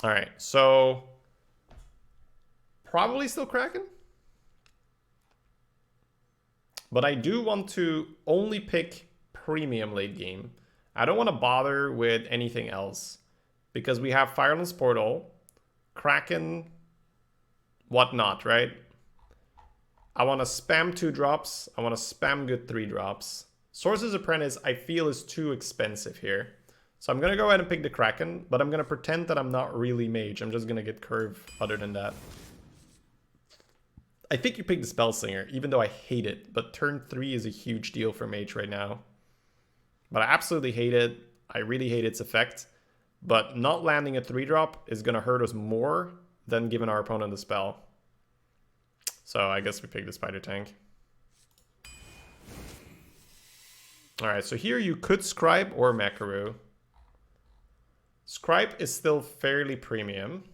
All right, so probably still Kraken. But I do want to only pick premium late game. I don't want to bother with anything else because we have Fireless Portal, Kraken, whatnot, right? I want to spam 2 drops. I want to spam good 3 drops. Sorcerer's Apprentice, I feel, is too expensive here. So I'm going to go ahead and pick the Kraken, but I'm going to pretend that I'm not really Mage. I'm just going to get Curve other than that. I think you picked the Spellslinger, even though I hate it. But turn 3 is a huge deal for Mage right now. But I absolutely hate it. I really hate its effect. But not landing a 3-drop is going to hurt us more than giving our opponent a spell. So I guess we pick the Spider Tank. Alright, so here you could Scribe or Makaru. Scribe is still fairly premium.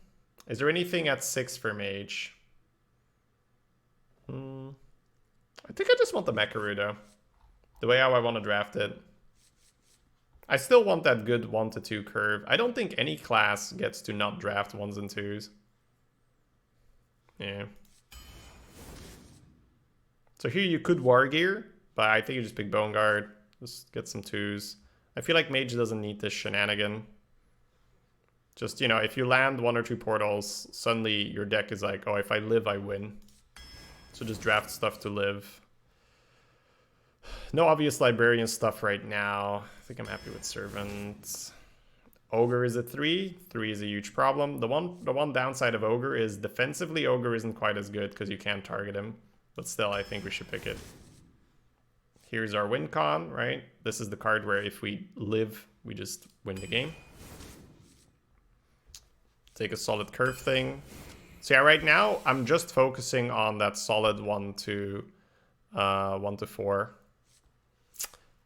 Is there anything at 6 for Mage? I think I just want the Makaru though. The way how I want to draft it. I still want that good 1 to 2 curve. I don't think any class gets to not draft 1s and 2s. Yeah. So here you could War Gear, but I think you just pick Bone Guard. Just get some 2s. I feel like Mage doesn't need this shenanigan. Just, you know, if you land 1 or 2 portals, suddenly your deck is like, oh, if I live, I win. So just draft stuff to live. No obvious Librarian stuff right now. I think I'm happy with Servant. Ogre is a 3. 3 is a huge problem. The one downside of Ogre is defensively Ogre isn't quite as good because you can't target him. But still, I think we should pick it. Here's our win con, right? This is the card where if we live, we just win the game. Take a solid curve thing. So yeah, right now, I'm just focusing on that solid 1 to 4.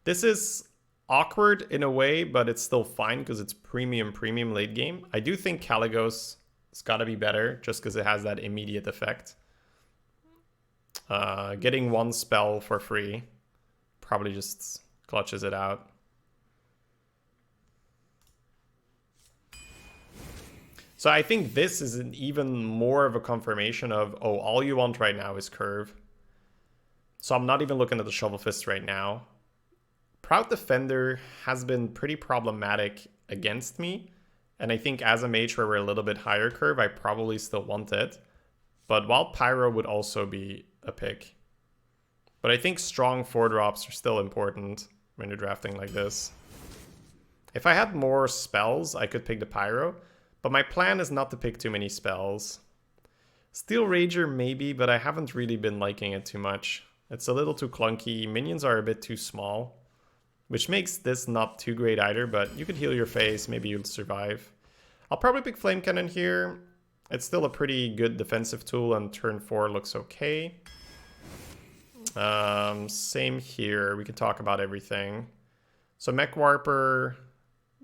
This is awkward in a way, but it's still fine because it's premium late game. I do think Kalesgos has got to be better just because it has that immediate effect. Getting 1 spell for free probably just clutches it out. So I think this is an even more of a confirmation of, oh, all you want right now is curve. So I'm not even looking at the Shovel Fist right now. Proud Defender has been pretty problematic against me. And I think as a Mage where we're a little bit higher curve, I probably still want it. But Wild Pyro would also be a pick. But I think strong 4-drops are still important when you're drafting like this. If I had more spells, I could pick the Pyro. But my plan is not to pick too many spells. Steel Rager maybe, but I haven't really been liking it too much. It's a little too clunky. Minions are a bit too small. Which makes this not too great either, but you could heal your face. Maybe you'll survive. I'll probably pick Flame Cannon here. It's still a pretty good defensive tool, and turn 4 looks okay. Same here. We can talk about everything. So Mech Warper.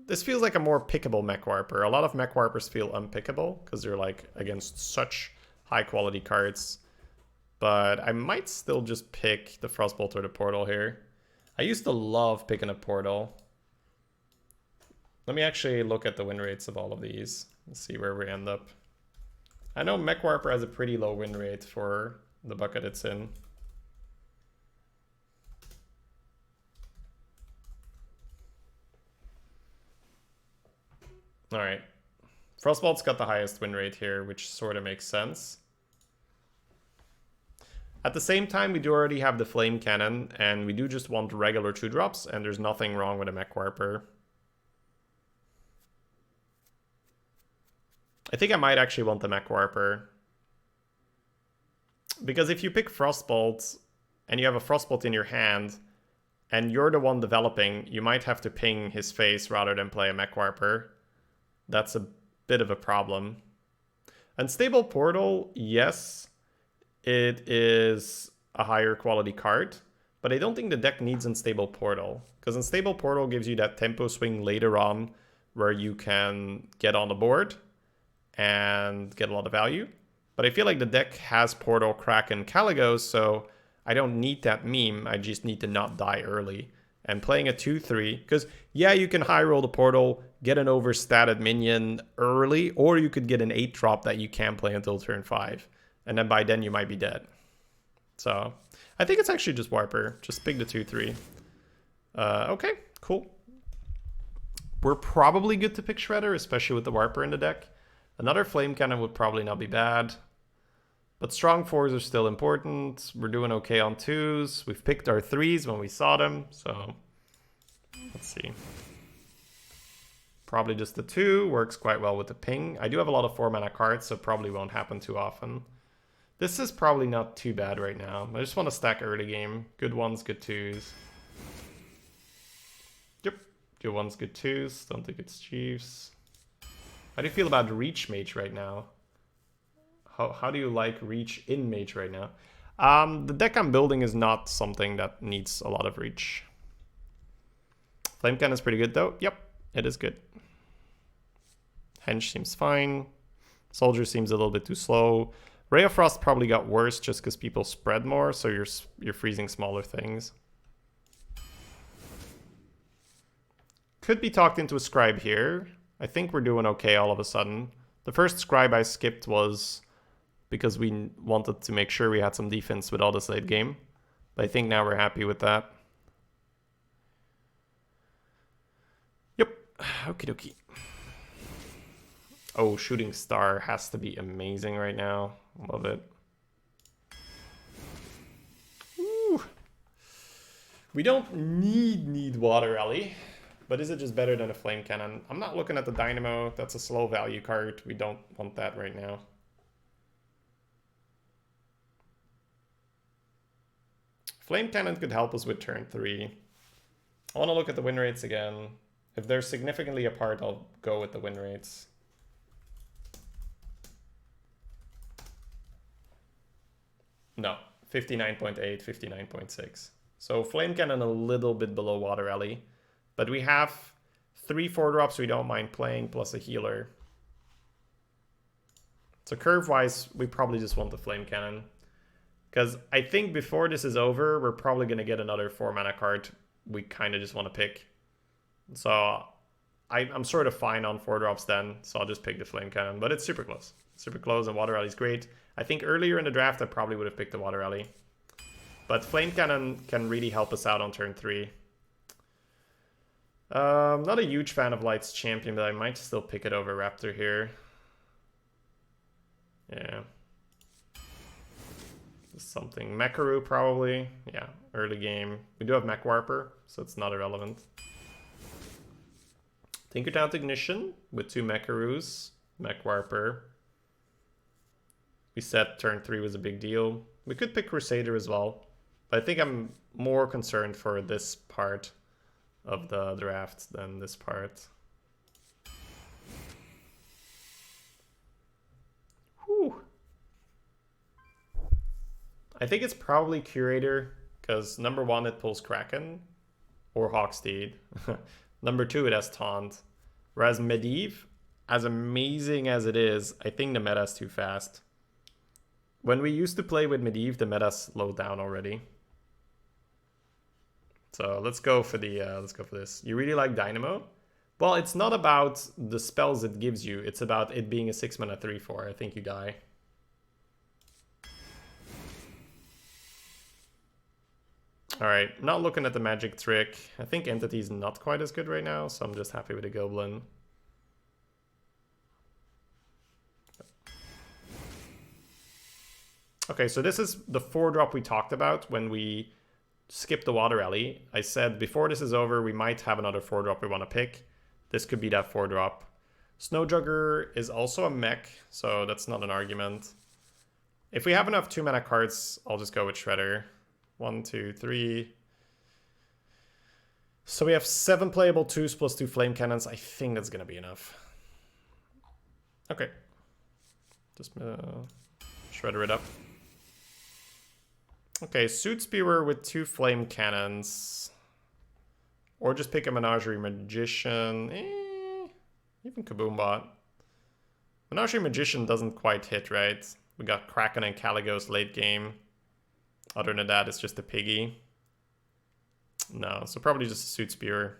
This feels like a more pickable Mech Warper. A lot of Mech Warpers feel unpickable because they're like against such high quality cards. But I might still just pick the Frostbolt or the Portal here. I used to love picking a Portal. Let me actually look at the win rates of all of these and see where we end up. I know Mech Warper has a pretty low win rate for the bucket it's in. All right. Frostbolt's got the highest win rate here, which sort of makes sense. At the same time, we do already have the Flame Cannon, and we do just want regular 2-drops, and there's nothing wrong with a Mech Warper. I think I might actually want the Mech Warper. Because if you pick Frostbolt, and you have a Frostbolt in your hand, and you're the one developing, you might have to ping his face rather than play a Mech Warper. That's a bit of a problem. Unstable Portal, yes, it is a higher quality card, but I don't think the deck needs Unstable Portal, because Unstable Portal gives you that tempo swing later on where you can get on the board and get a lot of value. But I feel like the deck has Portal, Kraken, Kalesgos, so I don't need that meme. I just need to not die early. and playing a 2/3, because yeah, you can high roll the portal, get an overstated minion early, or you could get an 8 drop that you can play until turn 5, and then by then you might be dead. So I think it's actually just Warper. Just pick the 2/3. Okay, cool. We're probably good to pick Shredder, especially with the Warper in the deck. Another Flame Cannon would probably not be bad. But strong 4s are still important. We're doing okay on 2s. We've picked our 3s when we saw them, so let's see. Probably just the 2 works quite well with the ping. I do have a lot of 4-mana cards, so probably won't happen too often. This is probably not too bad right now. I just want to stack early game. Good 1s, good 2s. Yep, good 1s, good 2s. Don't think it's Chiefs. How do you feel about Reach Mage right now? How do you like Reach in Mage right now? The deck I'm building is not something that needs a lot of Reach. Flame Cannon is pretty good though. Yep, it is good. Henge seems fine. Soldier seems a little bit too slow. Ray of Frost probably got worse just because people spread more, so you're freezing smaller things. Could be talked into a Scribe here. I think we're doing okay all of a sudden. The first Scribe I skipped was because we wanted to make sure we had some defense with all this late game. But I think now we're happy with that. Yep, okie dokie. Oh, Shooting Star has to be amazing right now. Love it. Ooh. We don't need Water Rally, but is it just better than a Flame Cannon? I'm not looking at the Dynamo. That's a slow value card. We don't want that right now. Flame Cannon could help us with turn 3. I want to look at the win rates again. If they're significantly apart, I'll go with the win rates. No, 59.8, 59.6. So Flame Cannon a little bit below Water Rally. But we have 3 4-drops we don't mind playing, plus a healer. So curve-wise, we probably just want the Flame Cannon. Because I think before this is over, we're probably going to get another 4-mana card we kind of just want to pick. So I'm sort of fine on 4-drops then, so I'll just pick the Flame Cannon. But it's super close. Super close, and Water Rally is great. I think earlier in the draft, I probably would have picked the Water Rally. But Flame Cannon can really help us out on turn 3. Not a huge fan of Light's Champion, but I might still pick it over Raptor here. Yeah. Something. Mekaru probably. Yeah, early game. We do have Mech Warper, so it's not irrelevant. Tinkertown Ignition with 2 Mekarus. Mech Warper. We said turn 3 was a big deal. We could pick Crusader as well. But I think I'm more concerned for this part of the draft than this part. Whew. I think it's probably Curator, because number 1, it pulls Kraken or Hawksteed. Number 2, it has Taunt. Whereas Medivh, as amazing as it is, I think the meta is too fast. When we used to play with Medivh, the meta slowed down already. So let's go for this. You really like Dynamo? Well, it's not about the spells it gives you. It's about it being a 6-mana 3/4. I think you die. Alright, not looking at the magic trick. I think Entity's not quite as good right now, so I'm just happy with the Goblin. Okay, so this is the 4-drop we talked about when we skipped the Water Rally. I said before this is over, we might have another 4-drop we want to pick. This could be that 4-drop. Snowjugger is also a mech, so that's not an argument. If we have enough 2-mana cards, I'll just go with Shredder. 1, 2, 3. So we have 7 playable 2s plus 2 Flame Cannons. I think that's going to be enough. Okay. Just Shredder it up. Okay, Suit Spewer with 2 Flame Cannons. Or just pick a Menagerie Magician. Even Kaboombot. Menagerie Magician doesn't quite hit, right? We got Kraken and Kalesgos late game. Other than that, it's just a piggy. No, so probably just a Suit Spear.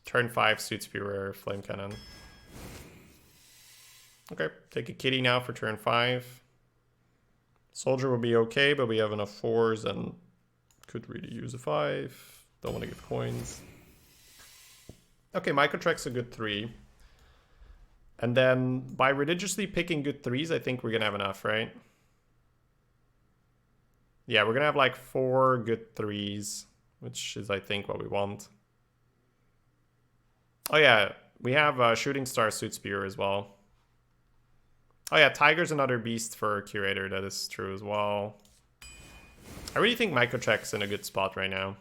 Turn 5, Suit Spear, Flame Cannon. Okay, take a kitty now for turn 5. Soldier will be okay, but we have enough 4s and could really use a 5. Don't want to give coins. Okay, Microtrek's a good 3. And then by religiously picking good 3s, I think we're going to have enough, right? Yeah, we're going to have like 4 good 3s, which is, I think, what we want. Oh yeah, we have Shooting Star Suit Spear as well. Oh yeah, Tiger's another beast for Curator, that is true as well. I really think Microtrek's in a good spot right now.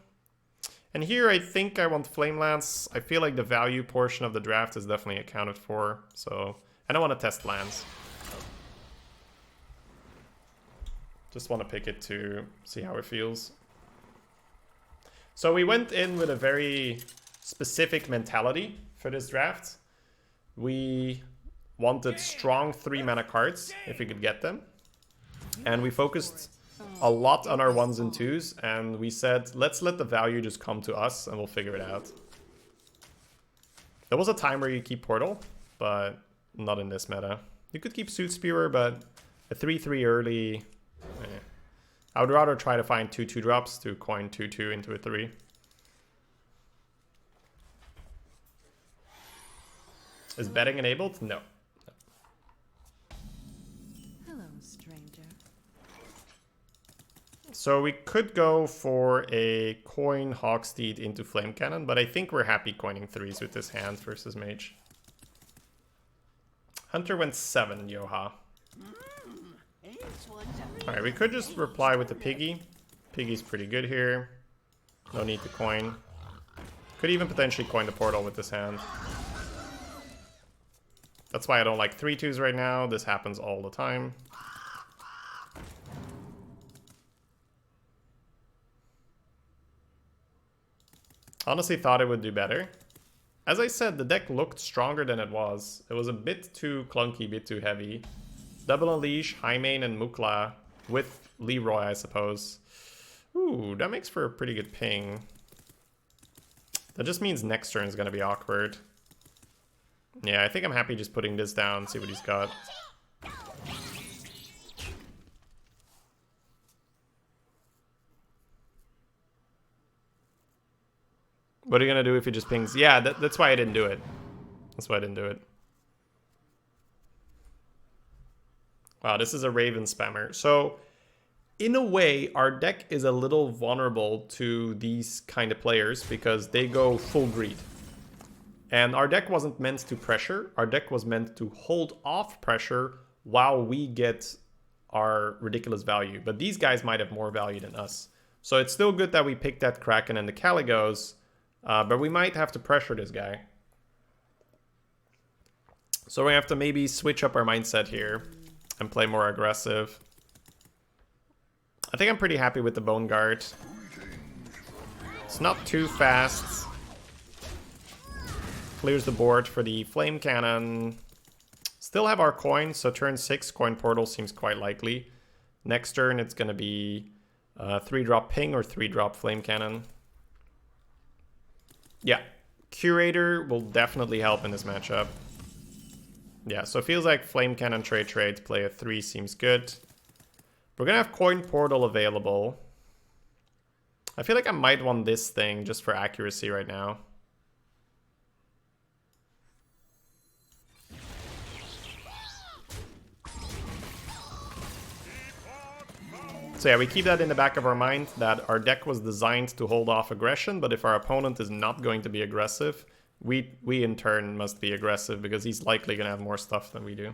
And here I think I want Flame Lance. I feel like the value portion of the draft is definitely accounted for, so I don't want to test lands. Just want to pick it to see how it feels. So we went in with a very specific mentality for this draft. We wanted strong 3-mana cards, if we could get them. And we focused a lot on our 1s and 2s, and we said, let's let the value just come to us, and we'll figure it out. There was a time where you keep Portal, but not in this meta. You could keep Suit Spearer, but a 3-3 early... I would rather try to find 2/2 drops to coin 2/2 into a 3. Is betting enabled? No. Hello, stranger. So we could go for a coin Hawksteed into Flame Cannon, but I think we're happy coining 3s with this hand versus Mage. Hunter went 7, Yoha. Alright, we could just reply with the Piggy. Piggy's pretty good here. No need to coin. Could even potentially coin the Portal with this hand. That's why I don't like 3/2s right now. This happens all the time. Honestly thought it would do better. As I said, the deck looked stronger than it was. It was a bit too clunky, a bit too heavy. Double Unleash, Highmane, and Mukla with Leroy, I suppose. Ooh, that makes for a pretty good ping. That just means next turn is going to be awkward. Yeah, I think I'm happy just putting this down, see what he's got. What are you going to do if he just pings? Yeah, that's why I didn't do it. That's why I didn't do it. Wow, this is a Raven spammer. So, in a way, our deck is a little vulnerable to these kind of players because they go full greed. And our deck wasn't meant to pressure. Our deck was meant to hold off pressure while we get our ridiculous value. But these guys might have more value than us. So it's still good that we picked that Kraken and the Kalesgos, but we might have to pressure this guy. So we have to maybe switch up our mindset here and play more aggressive. I think I'm pretty happy with the Bone Guard. It's not too fast. Clears the board for the Flame Cannon. Still have our coin, so turn 6 coin Portal seems quite likely. Next turn it's going to be 3-drop Ping or 3-drop Flame Cannon. Yeah, Curator will definitely help in this matchup. Yeah, so it feels like Flame Cannon trade to play a 3 seems good. We're going to have Coin Portal available. I feel like I might want this thing just for accuracy right now. So yeah, we keep that in the back of our mind, that our deck was designed to hold off aggression, but if our opponent is not going to be aggressive, we in turn must be aggressive, because he's likely going to have more stuff than we do.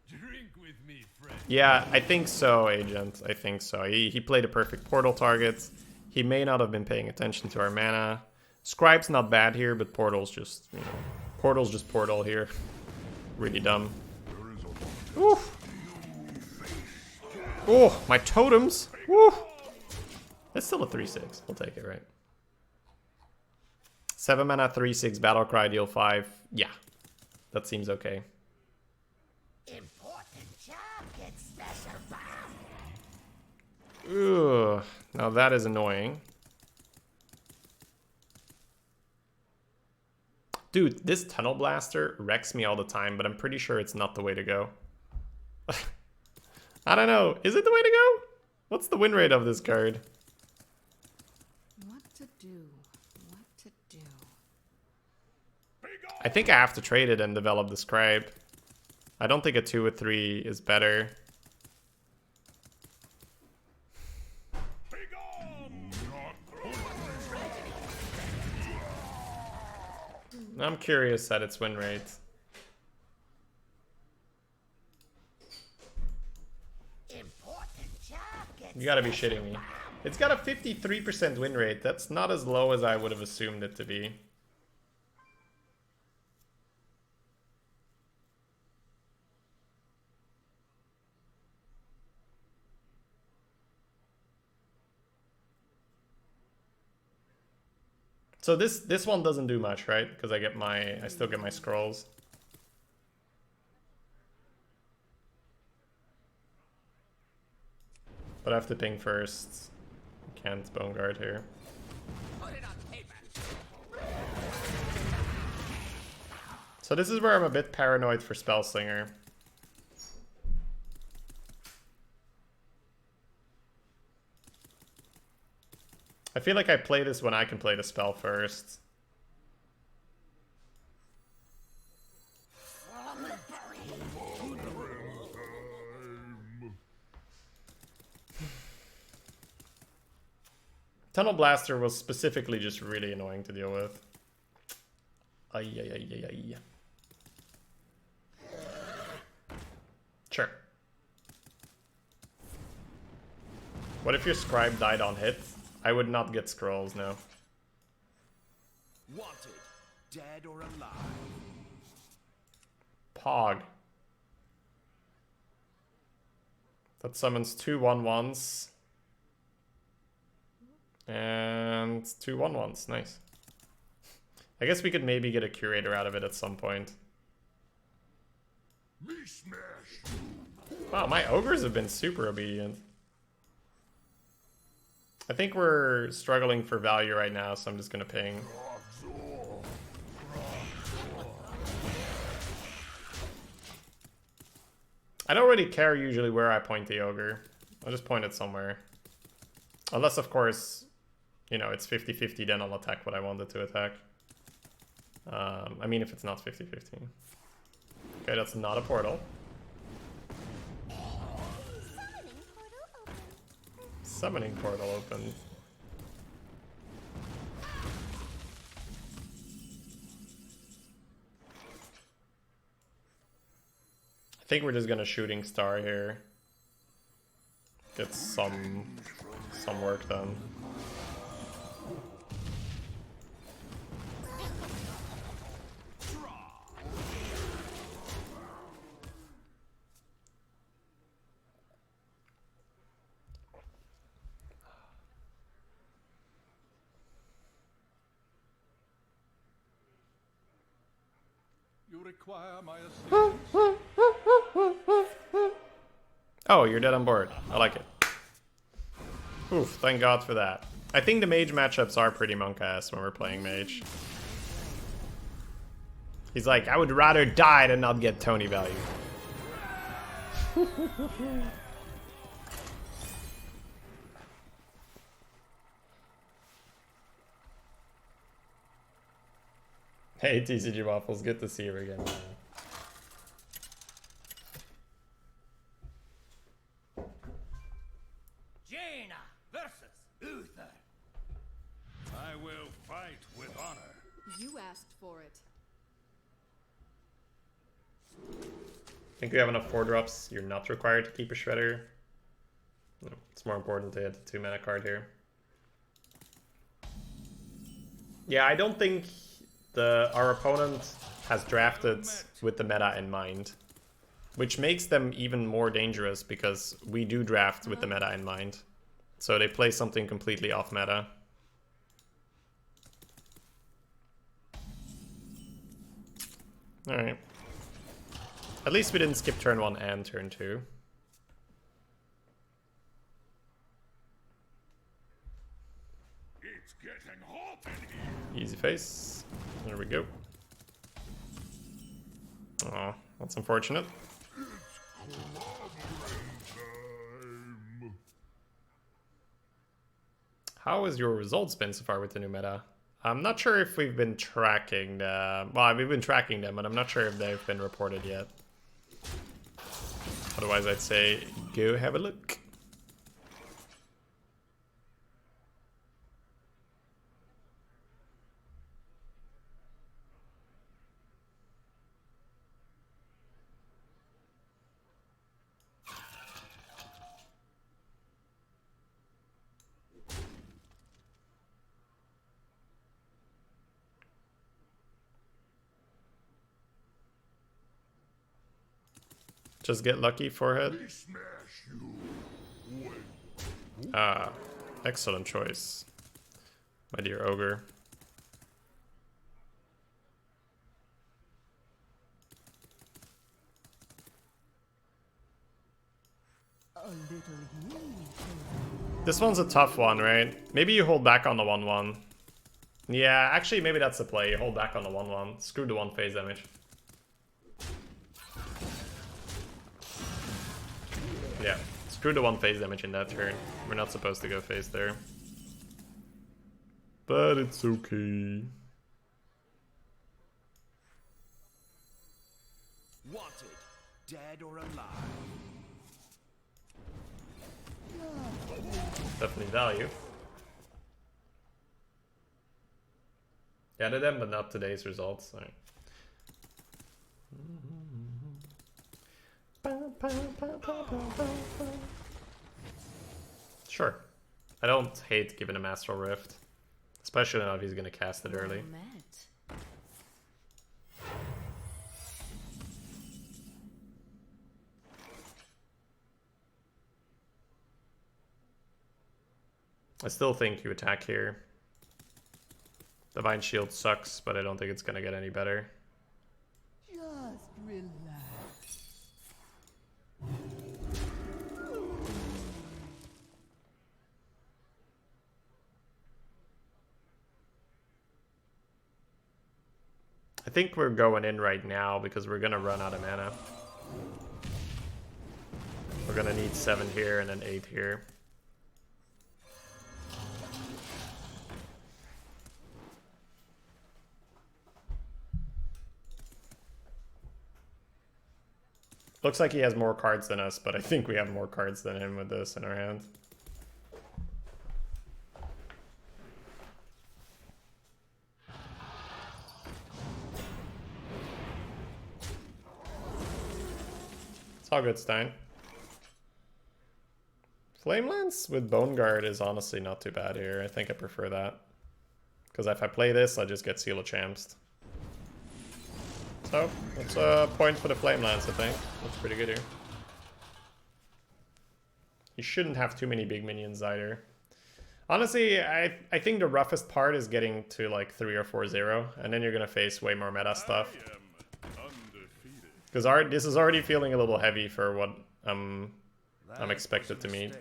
Drink with me, friend. Yeah, I think so, Agent. I think so. He played a perfect Portal target. He may not have been paying attention to our mana. Scribe's not bad here, but Portal's just, you know, Portal's just Portal here. Really dumb. Oof. Oh, my totems. Woo. That's still a 3/6. We'll take it, right? 7 mana, 3/6, Battlecry, deal 5. Yeah, that seems okay. Important job gets special bomb. Ugh, now that is annoying. Dude, this Tunnel Blaster wrecks me all the time, but I'm pretty sure it's not the way to go. I don't know. Is it the way to go? What's the win rate of this card? What to do? What to do? I think I have to trade it and develop the Scribe. I don't think a 2 with 3 is better. I'm curious at its win rate. You gotta be shitting me. It's got a 53% win rate. That's not as low as I would have assumed it to be. So this one doesn't do much, right? Because I still get my scrolls. But I have to ping first. Can't Bone Guard here. So this is where I'm a bit paranoid for Spellslinger. I feel like I play this when I can play the spell first. Tunnel Blaster was specifically just really annoying to deal with. Ay, ay, ay, ay, ay. Sure. What if your Scribe died on hit? I would not get scrolls, no. Wanted, dead or alive. Pog. That summons 2 1/1s. And 2 1/1s, nice. I guess we could maybe get a Curator out of it at some point. Wow, my ogres have been super obedient. I think we're struggling for value right now, so I'm just gonna ping. I don't really care usually where I point the ogre. I'll just point it somewhere. Unless, of course, you know, it's 50-50, then I'll attack what I wanted to attack. I mean, if it's not 50-50. Okay, that's not a portal. Summoning portal open. I think we're just gonna Shooting Star here. Get some work done. You require my assistance. Oh, you're dead on board. I like it. Oof, thank God for that. I think the Mage matchups are pretty monk-ass when we're playing Mage. He's like, I would rather die than not get Tony value. Hey, TCG Waffles, good to see you again, man. Jaina versus Uther. I will fight with honor. You asked for it. I think we have enough 4-drops. You're not required to keep a Shredder. No, it's more important to hit the 2-mana card here. Yeah, I don't think our opponent has drafted with the meta in mind. Which makes them even more dangerous because we do draft with the meta in mind. So they play something completely off meta. Alright. At least we didn't skip turn 1 and turn 2. It's getting hot in here. Easy face. There we go. Oh, that's unfortunate. How has your results been so far with the new meta? I'm not sure if we've been tracking them. Well, we've been tracking them, but I'm not sure if they've been reported yet. Otherwise, I'd say go have a look. Just get lucky, forehead. Ah, excellent choice, my dear ogre. This one's a tough one, right? Maybe you hold back on the 1/1. Yeah, actually, maybe that's the play. You hold back on the 1/1. Screw the 1 phase damage. Yeah, screw the 1 phase damage in that turn. We're not supposed to go phase there. But it's okay. Wanted, dead or alive. Definitely value. Get them, but not today's results. All right. Sure. I don't hate giving him Astral Rift. Especially now if he's going to cast it early. I still think you attack here. Divine Shield sucks, but I don't think it's going to get any better. Just relax. I think we're going in right now because we're going to run out of mana. We're going to need 7 here and then 8 here. Looks like he has more cards than us, but I think we have more cards than him with this in our hand. It's all good, Stein. Flame Lance with Bone Guard is honestly not too bad here. I think I prefer that. Because if I play this, I just get Seal of Champs. So, that's a point for the Flame Lance, I think. Looks pretty good here. You shouldn't have too many big minions either. Honestly, I think the roughest part is getting to like 3 or 4-0, and then you're going to face way more meta stuff. Because this is already feeling a little heavy for what I'm expected to meet.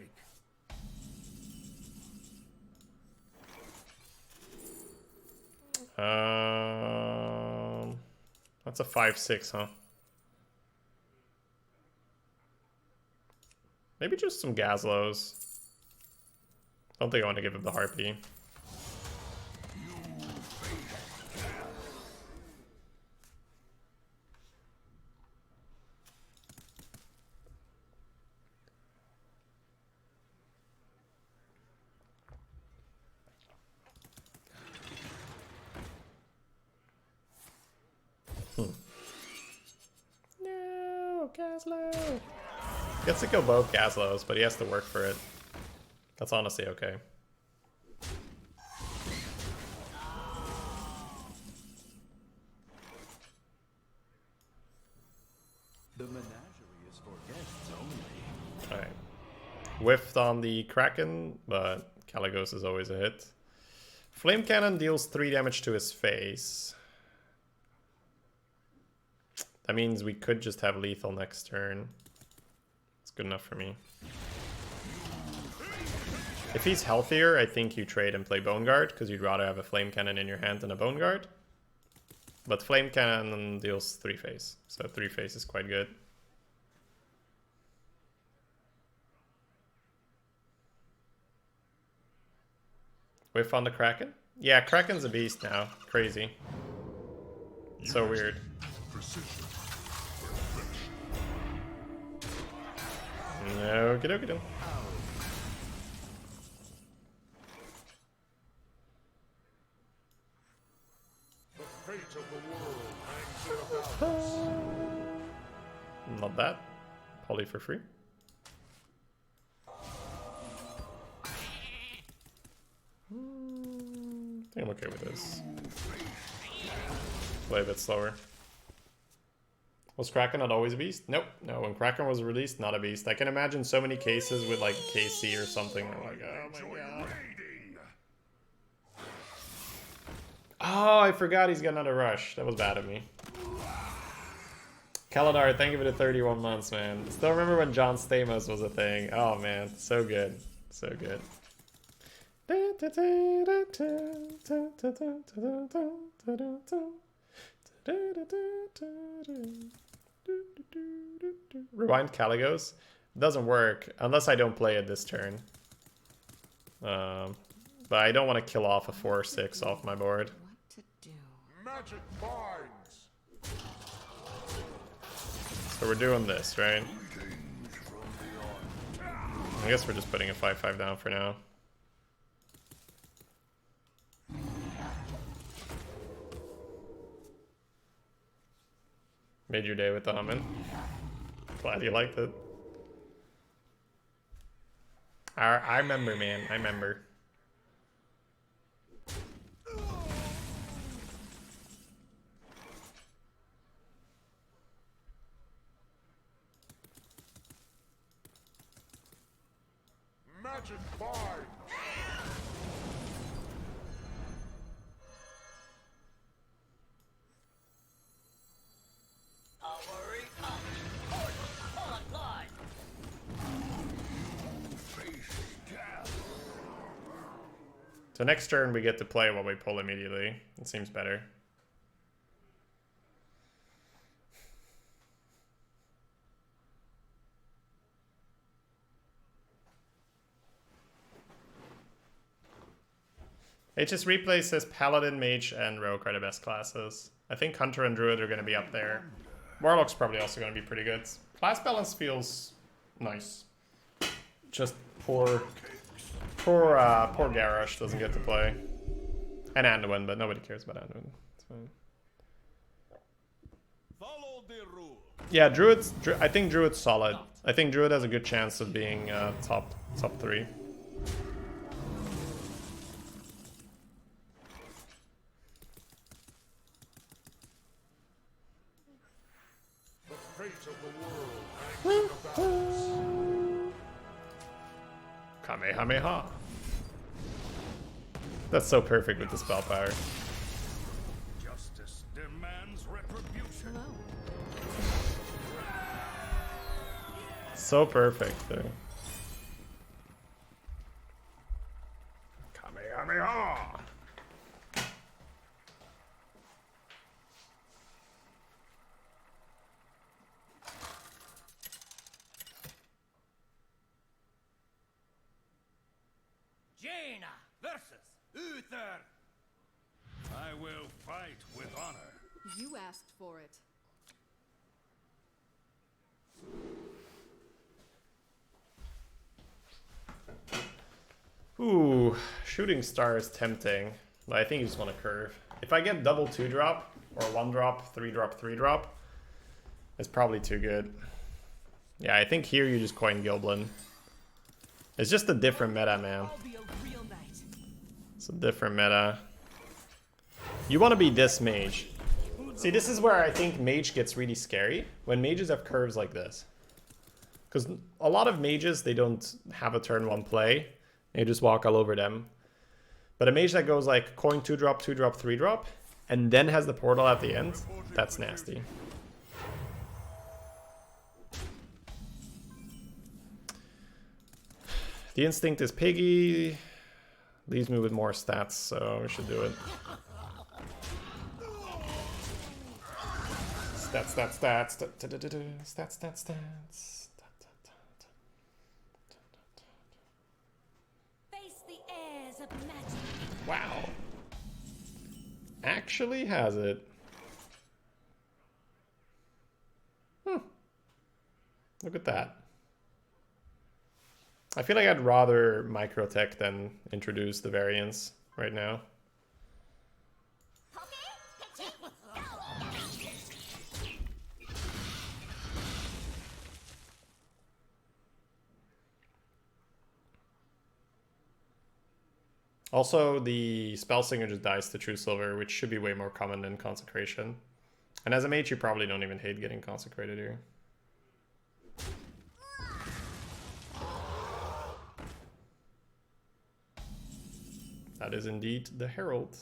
That's a 5-6, huh? Maybe just some Gazlows. Don't think I want to give him the Harpy. No, Gazlow! Gets to kill both Gazlows, but he has to work for it. That's honestly okay. The menagerie is for guests only. Alright. Whiffed on the Kraken, but Kalesgos is always a hit. Flame Cannon deals 3 damage to his face. That means we could just have lethal next turn. It's good enough for me. If he's healthier, I think you trade and play Bone Guard, because you'd rather have a Flame Cannon in your hand than a Bone Guard. But Flame Cannon deals 3 phase, so 3 phase is quite good. We found the Kraken? Yeah, Kraken's a beast now. Crazy. So weird. No, get over them. Not bad. Poly for free. I think I'm okay with this. Play a bit slower. Was Kraken not always a beast? Nope. No, when Kraken was released, not a beast. I can imagine so many cases with like KC or something. Like, oh my god. Oh, I forgot he's got another rush. That was bad of me. Kaladar, thank you for the 31 months, man. Still remember when John Stamos was a thing. Oh man, so good. So good. Rewind Kalesgos. Doesn't work unless I don't play it this turn. But I don't want to kill off a 4 or 6 off my board. What to do? Magic binds. So we're doing this, right? I guess we're just putting a 5/5 down for now. Made your day with the humming. Glad you liked it. I remember, man. I remember. Magic binds. So next turn we get to play what we pull immediately. It seems better. HS Replay says Paladin, Mage, and Rogue are the best classes. I think Hunter and Druid are going to be up there. Warlock's probably also going to be pretty good. Class balance feels nice. Just poor Garrosh doesn't get to play. And Anduin, but nobody cares about Anduin. It's fine. Follow the rule. Yeah, I think Druid's solid. I think Druid has a good chance of being top 3. The fate of the world hangs in the balance. Kamehameha. That's so perfect with the spell power. Justice demands retribution. Hello. So perfect, though. Kamehameha. Jaina versus Uther. I will fight with honor. You asked for it. Ooh, Shooting Star is tempting, but I think you just want to curve. If I get double 2-drop, or 1-drop, 3-drop, 3-drop, it's probably too good. Yeah, I think here you just coin Gilblin. It's just a different meta, man. It's a different meta. You want to be this Mage. See, this is where I think Mage gets really scary, when Mages have curves like this. Because a lot of Mages, they don't have a turn 1 play. You just walk all over them. But a Mage that goes like coin 2-drop, 2-drop, 3-drop, and then has the portal at the end, that's nasty. The Instinct is Piggy. Leaves me with more stats, so we should do it. Face the airs of magic. Wow. Actually has it. Look at that. I feel like I'd rather microtech than introduce the variants right now. Also, the Spell Singer just dies to True Silver, which should be way more common than Consecration. And as a mage, you probably don't even hate getting Consecrated here. That is indeed the Herald.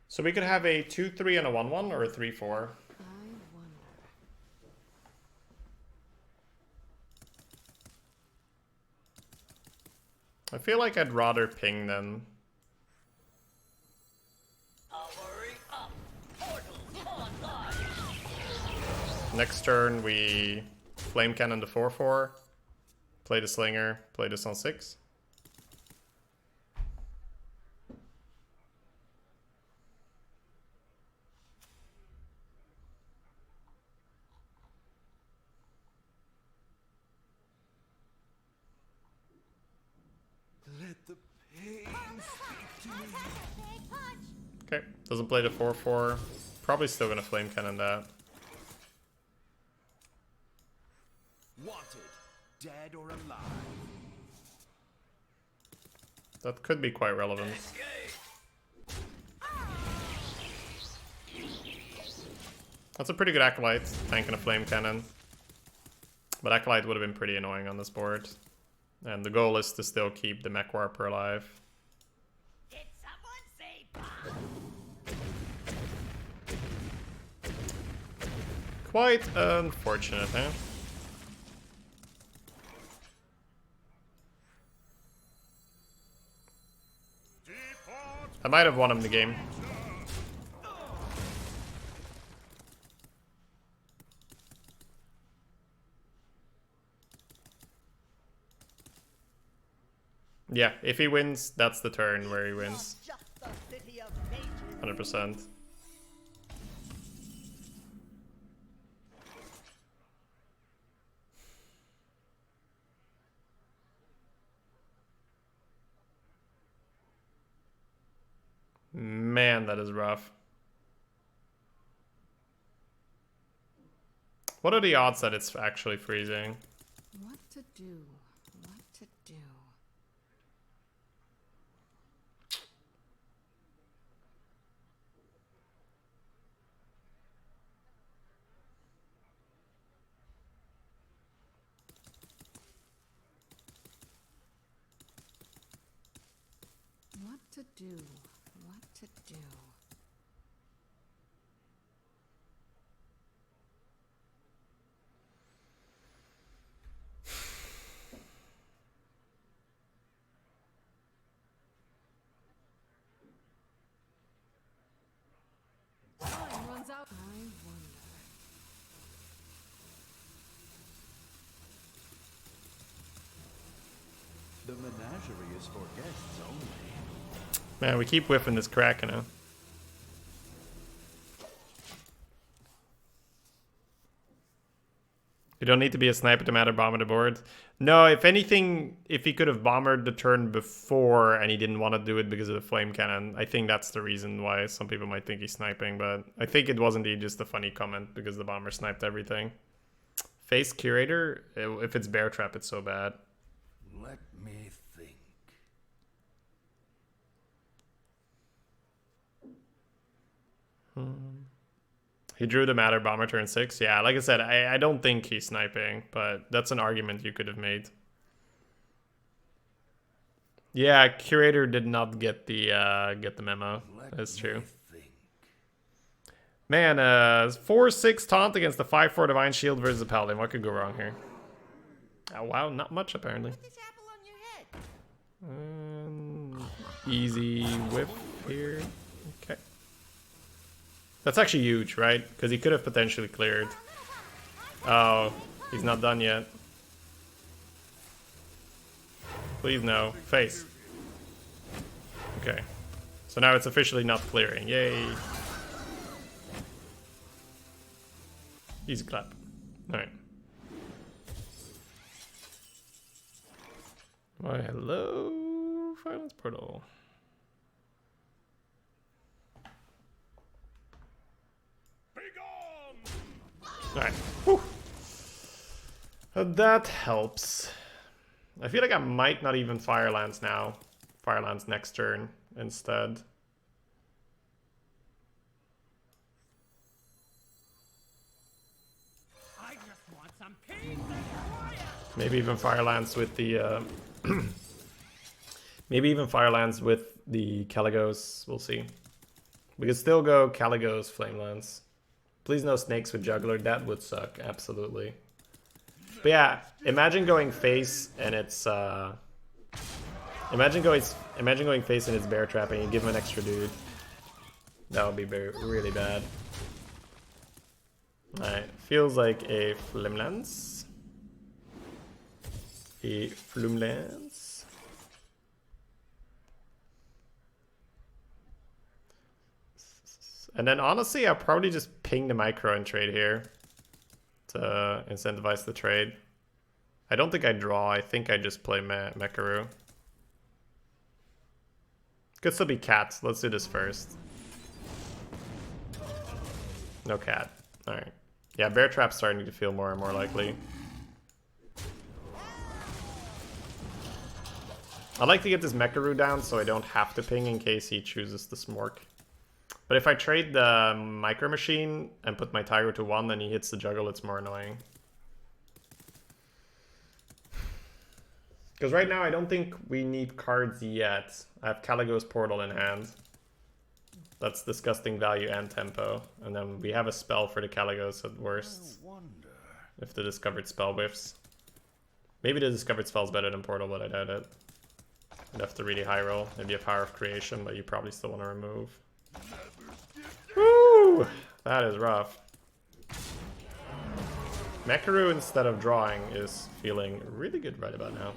So we could have a 2-3 and a 1-1 or a 3-4. I wonder. I feel like I'd rather ping them. Next turn we Flame Cannon to 4-4, play the Slinger, play this on 6. Let the pain speak to me. Okay, doesn't play the 4-4. Probably still gonna Flame Cannon that. Wanted, dead or alive. That could be quite relevant. That's a pretty good Acolyte, tanking a Flame Cannon. But Acolyte would have been pretty annoying on this board. And the goal is to still keep the Mech Warper alive. Did someone say bomb? Quite unfortunate, huh? I might have won him the game. Yeah, if he wins, that's the turn where he wins. 100%. Man, that is rough. What are the odds that it's actually freezing? What to do? What to do? What to do? What to do? Time runs out. I wonder. The menagerie is for guests only. Man, we keep whiffing this Kraken, huh? You don't need to be a sniper to matter bomber the board. No, if anything, if he could have bombered the turn before and he didn't want to do it because of the flame cannon, I think that's the reason why some people might think he's sniping, but I think it was indeed just a funny comment because the bomber sniped everything. Face Curator, if it's Bear Trap, it's so bad. Let me think. He drew the Matter Bomber turn 6. Yeah, like I said, I don't think he's sniping, but that's an argument you could have made. Yeah, Curator did not get the memo. That's true. Man, 4-6 taunt against the 5-4 Divine Shield versus a Paladin. What could go wrong here? Oh, wow, not much apparently. Put this apple on your head. Easy whiff here. Okay. That's actually huge, right? Because he could have potentially cleared. Oh, he's not done yet. Please no. Face. Okay. So now it's officially not clearing. Yay. Easy clap. Alright. Why, hello, Violence Portal. Alright. That helps. I feel like I might not even Firelands now. Firelands next turn instead. I just want some peace and quiet. Maybe even Firelands with the maybe even Firelands with the Kalesgos. We'll see. We could still go Kalesgos Flamelands. Please no snakes with Juggler. That would suck. Absolutely. But yeah, imagine going face and it's imagine going face and it's Bear Trap and you give him an extra dude. That would be really bad. Alright, feels like a Flamelands. A Flamelands. And then honestly, I'll probably just ping the micro and trade here to incentivize the trade. I don't think I draw. I think I just play Mekaru. Could still be cats. Let's do this first. No cat. Alright. Yeah, Bear Trap's starting to feel more and more likely. I'd like to get this Mekaru down so I don't have to ping in case he chooses to smork. But if I trade the Micro Machine and put my Tiger to 1, then he hits the Juggle, it's more annoying. Because right now I don't think we need cards yet. I have Kalesgos Portal in hand. That's disgusting value and tempo. And then we have a spell for the Kalesgos at worst. If the discovered spell whiffs. Maybe the discovered spell's better than Portal, but I doubt it. You'd have to really high roll. Maybe a Power of Creation, but you probably still want to remove. Woo! That is rough. Mekaru instead of drawing is feeling really good right about now.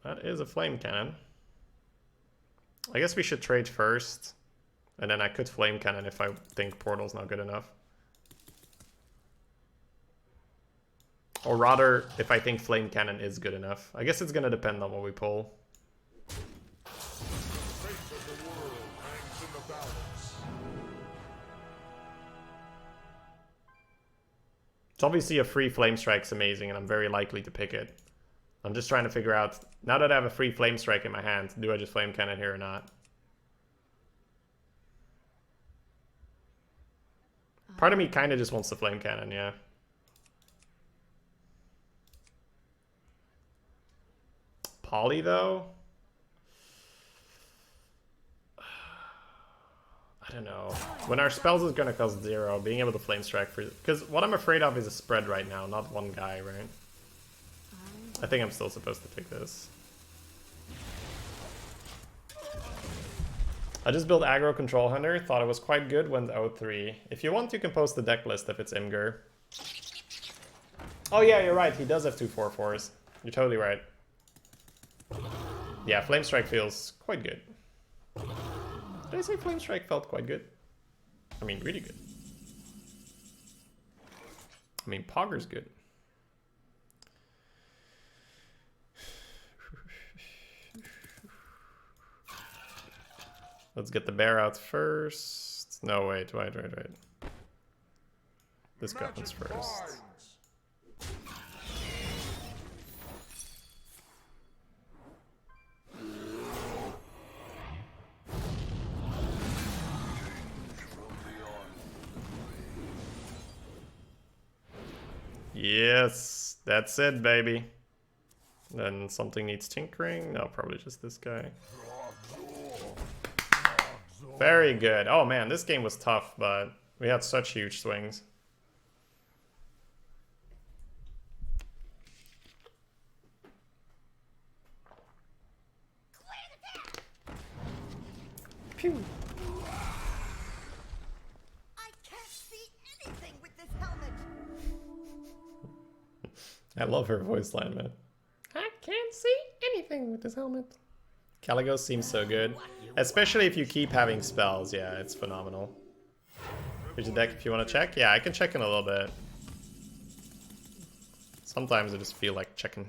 That is a Flame Cannon. I guess we should trade first. And then I could Flame Cannon if I think Portal's not good enough. Or rather, if I think Flame Cannon is good enough. I guess it's gonna depend on what we pull. It's obviously a free Flame Strike's amazing, and I'm very likely to pick it. I'm just trying to figure out, now that I have a free Flame Strike in my hand, do I just Flame Cannon here or not? Part of me kind of just wants to Flame Cannon, yeah. Poly, though? I don't know. When our spells is going to cost 0, being able to Flame Strike for... Because what I'm afraid of is a spread right now, not one guy, right? I think I'm still supposed to pick this. I just built Aggro Control Hunter, thought it was quite good, went 0-3. If you want, you can post the deck list if it's Imgur. Oh yeah, you're right, he does have 2 4/4s. You're totally right. Yeah, Flame Strike feels quite good. Did I say Flame Strike felt quite good? I mean, really good. I mean, Pogger's good. Let's get the bear out first. No, wait. This goblins first. Yes, that's it, baby. Then something needs tinkering. No, probably just this guy. Very good. Oh man, this game was tough, but we had such huge swings. Pew. I can't see anything with this helmet. I love her voice line, man. I can't see anything with this helmet. Kalesgos seems so good. Especially if you keep having spells. Yeah, it's phenomenal. Here's the deck if you want to check. Yeah, I can check in a little bit. Sometimes I just feel like checking.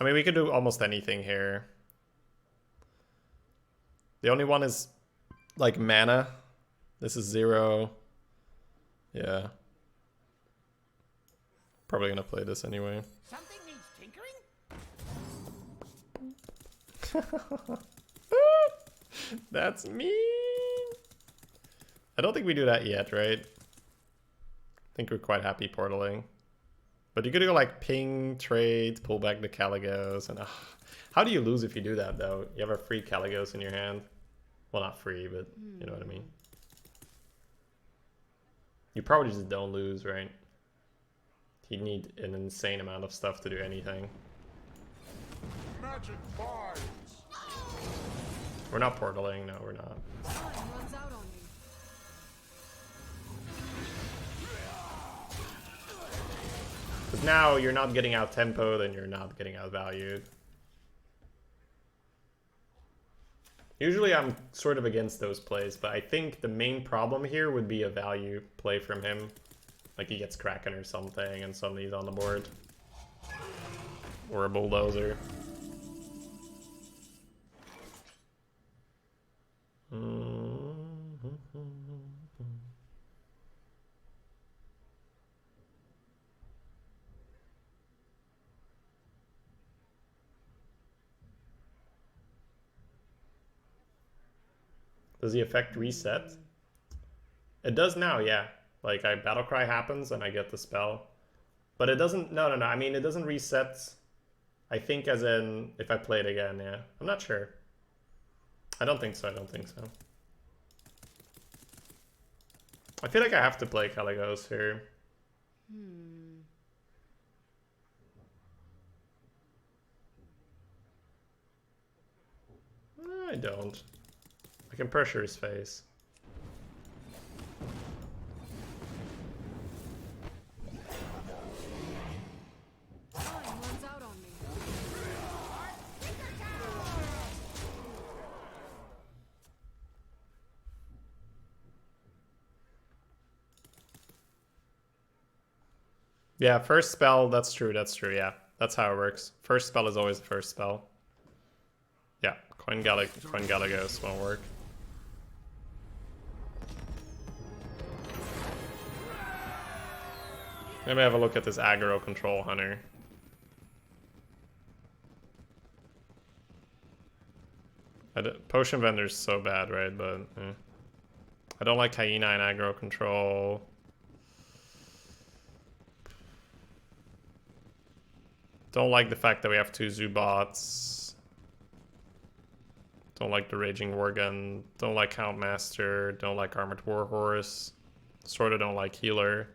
I mean, we could do almost anything here. The only one is like mana. This is 0. Yeah. Probably gonna play this anyway. Something needs tinkering? That's mean. I don't think we do that yet, right? I think we're quite happy portaling. But you could go like ping, trade, pull back the Kalesgos, and how do you lose if you do that though? You have a free Kalesgos in your hand. Well, not free, but you know what I mean. You probably just don't lose, right? You need an insane amount of stuff to do anything. Magic binds. We're not portaling, no, we're not. Time runs out on me. Because now you're not getting out tempo, then you're not getting out valued. Usually I'm sort of against those plays, but I think the main problem here would be a value play from him. Like he gets Kraken or something and somebody's on the board. Or a Bulldozer. Does the effect reset? It does now, yeah. Like I Battlecry happens and I get the spell. But it doesn't, no, I mean it doesn't reset. I think as in if I play it again, yeah. I'm not sure. I don't think so, I feel like I have to play Kalesgos here. I don't. I can pressure his face. Time runs out on me. Yeah, first spell, that's true, yeah. That's how it works. First spell is always the first spell. Yeah, Kalesgos won't work. Let me have a look at this aggro control hunter. Potion Vendor's so bad, right? But I don't like Hyena and aggro control. Don't like the fact that we have 2 Zubots. Don't like the Raging Worgen. Don't like Countmaster. Don't like Armored Warhorse. Sorta don't like Healer.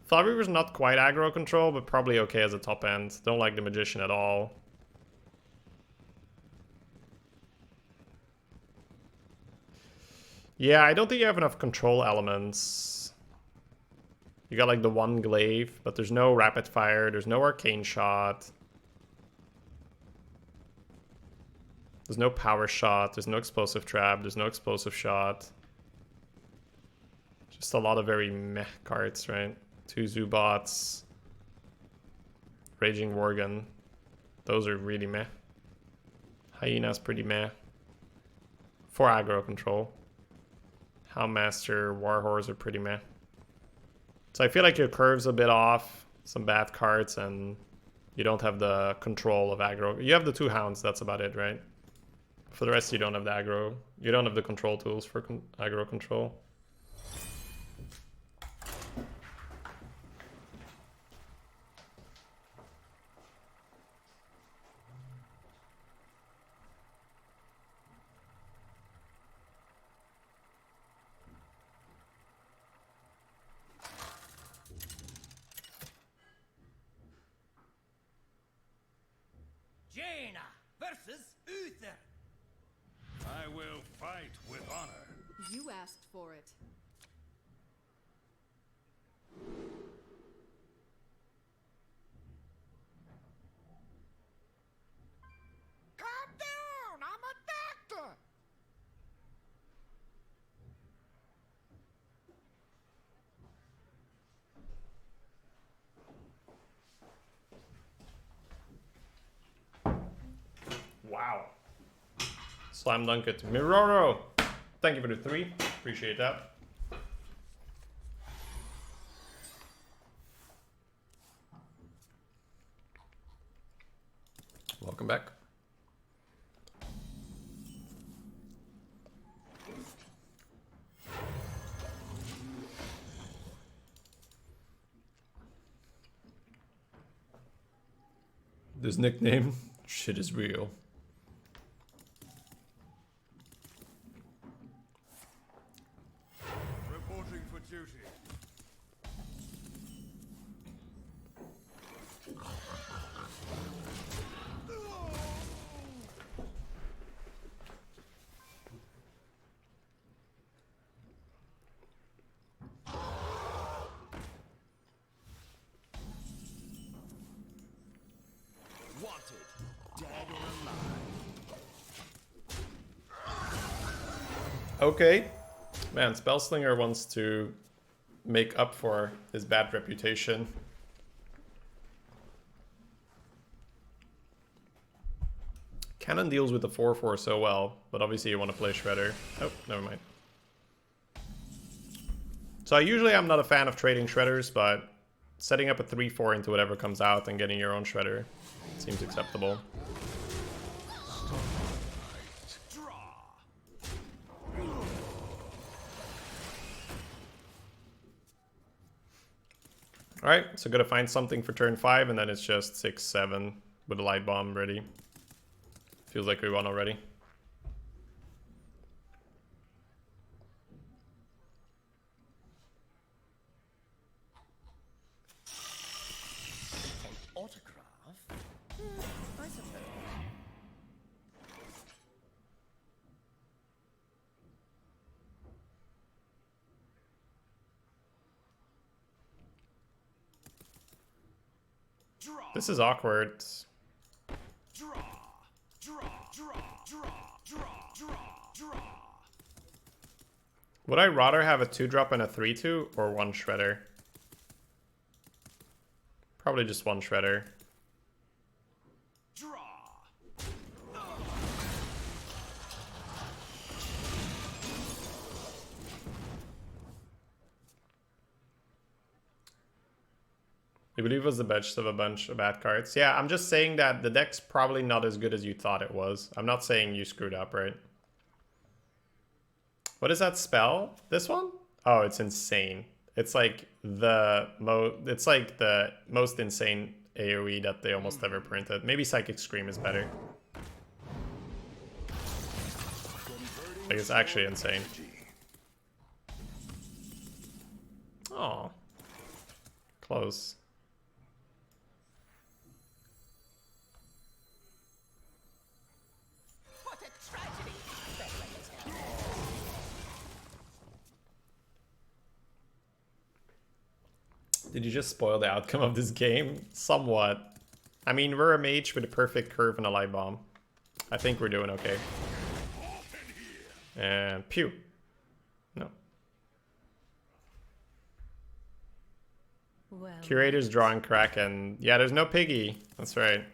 Thought Reaver's not quite aggro control, but probably okay as a top end. Don't like the Magician at all. Yeah, I don't think you have enough control elements. You got like the 1 Glaive, but there's no Rapid Fire. There's no Arcane Shot. There's no Power Shot. There's no Explosive Trap. There's no Explosive Shot. Just a lot of very meh cards, right? 2 Zubots. Raging Worgen. Those are really meh. Hyena's pretty meh. 4 aggro control. Houndmaster, Warhorse are pretty meh. So I feel like your curve's a bit off. Some bad cards, and you don't have the control of aggro. You have the 2 Hounds, that's about it, right? For the rest, you don't have the aggro. You don't have the control tools for aggro control. You asked for it. Calm down! I'm a doctor! Wow. Slam dunk it. Miroro! Thank you for the 3. Appreciate that. Welcome back. This nickname, shit is real. Reporting for duty. Wanted, dead or alive. Okay. Man, Spellslinger wants to make up for his bad reputation. Cannon deals with the 4/4 so well, but obviously you want to play Shredder. Oh, never mind. So usually I'm not a fan of trading Shredders, but setting up a 3/4 into whatever comes out and getting your own Shredder seems acceptable. Alright, so gotta find something for turn 5, and then it's just 6, 7 with a light bomb ready. Feels like we won already. An autograph? I suppose. This is awkward. Would I rather have a 2-drop and a 3/2 or one Shredder? Probably just one Shredder. I believe it was the best of a bunch of bad cards. Yeah, I'm just saying that the deck's probably not as good as you thought it was. I'm not saying you screwed up, right? What is that spell? This one? Oh, it's insane. It's like the most insane AoE that they almost ever printed. Maybe Psychic Scream is better. Like, it's actually insane. Oh, close. What a tragedy! Did you just spoil the outcome of this game? Somewhat. I mean, we're a mage with a perfect curve and a light bomb. I think we're doing okay. And pew. No. Well, Curator's drawing Kraken. Yeah, there's no piggy. That's right.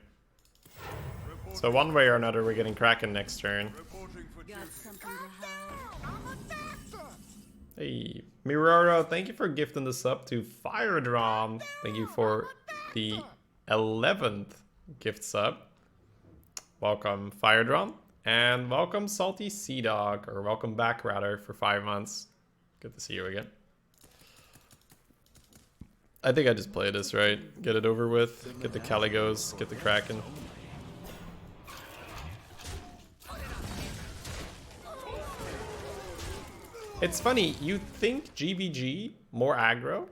So one way or another, we're getting Kraken next turn. Reporting for duty. got something to hide. I'm a doctor! Hey, Miroro, thank you for gifting the sub to Fire Drum. Thank you for the 11th gift sub. Welcome, Fire Drum. And welcome, Salty Sea Dog. Or welcome back, rather, for 5 months. Good to see you again. I think I just play this, right? Get it over with. Get the Kalesgos. Get the Kraken. It's funny, you think GVG more aggro,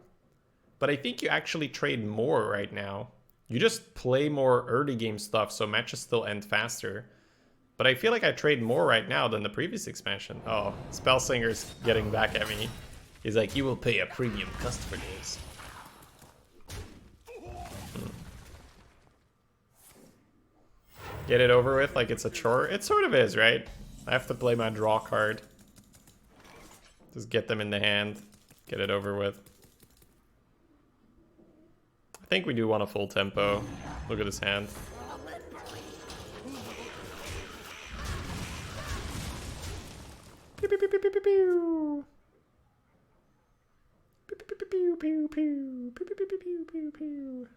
but I think you actually trade more right now. You just play more early game stuff, so matches still end faster. But I feel like I trade more right now than the previous expansion. Oh, Spellslinger's getting back at me. He's like, you will pay a premium cost for this. Get it over with like it's a chore. It sort of is, right? I have to play my draw card. Just get them in the hand. Get it over with. I think we do want a full tempo. Look at his hand. Pew, pew, pew, pew, pew, pew, pew. Pew, pew, pew, pew, pew, pew. Pew, pew, pew, pew, pew, pew, pew.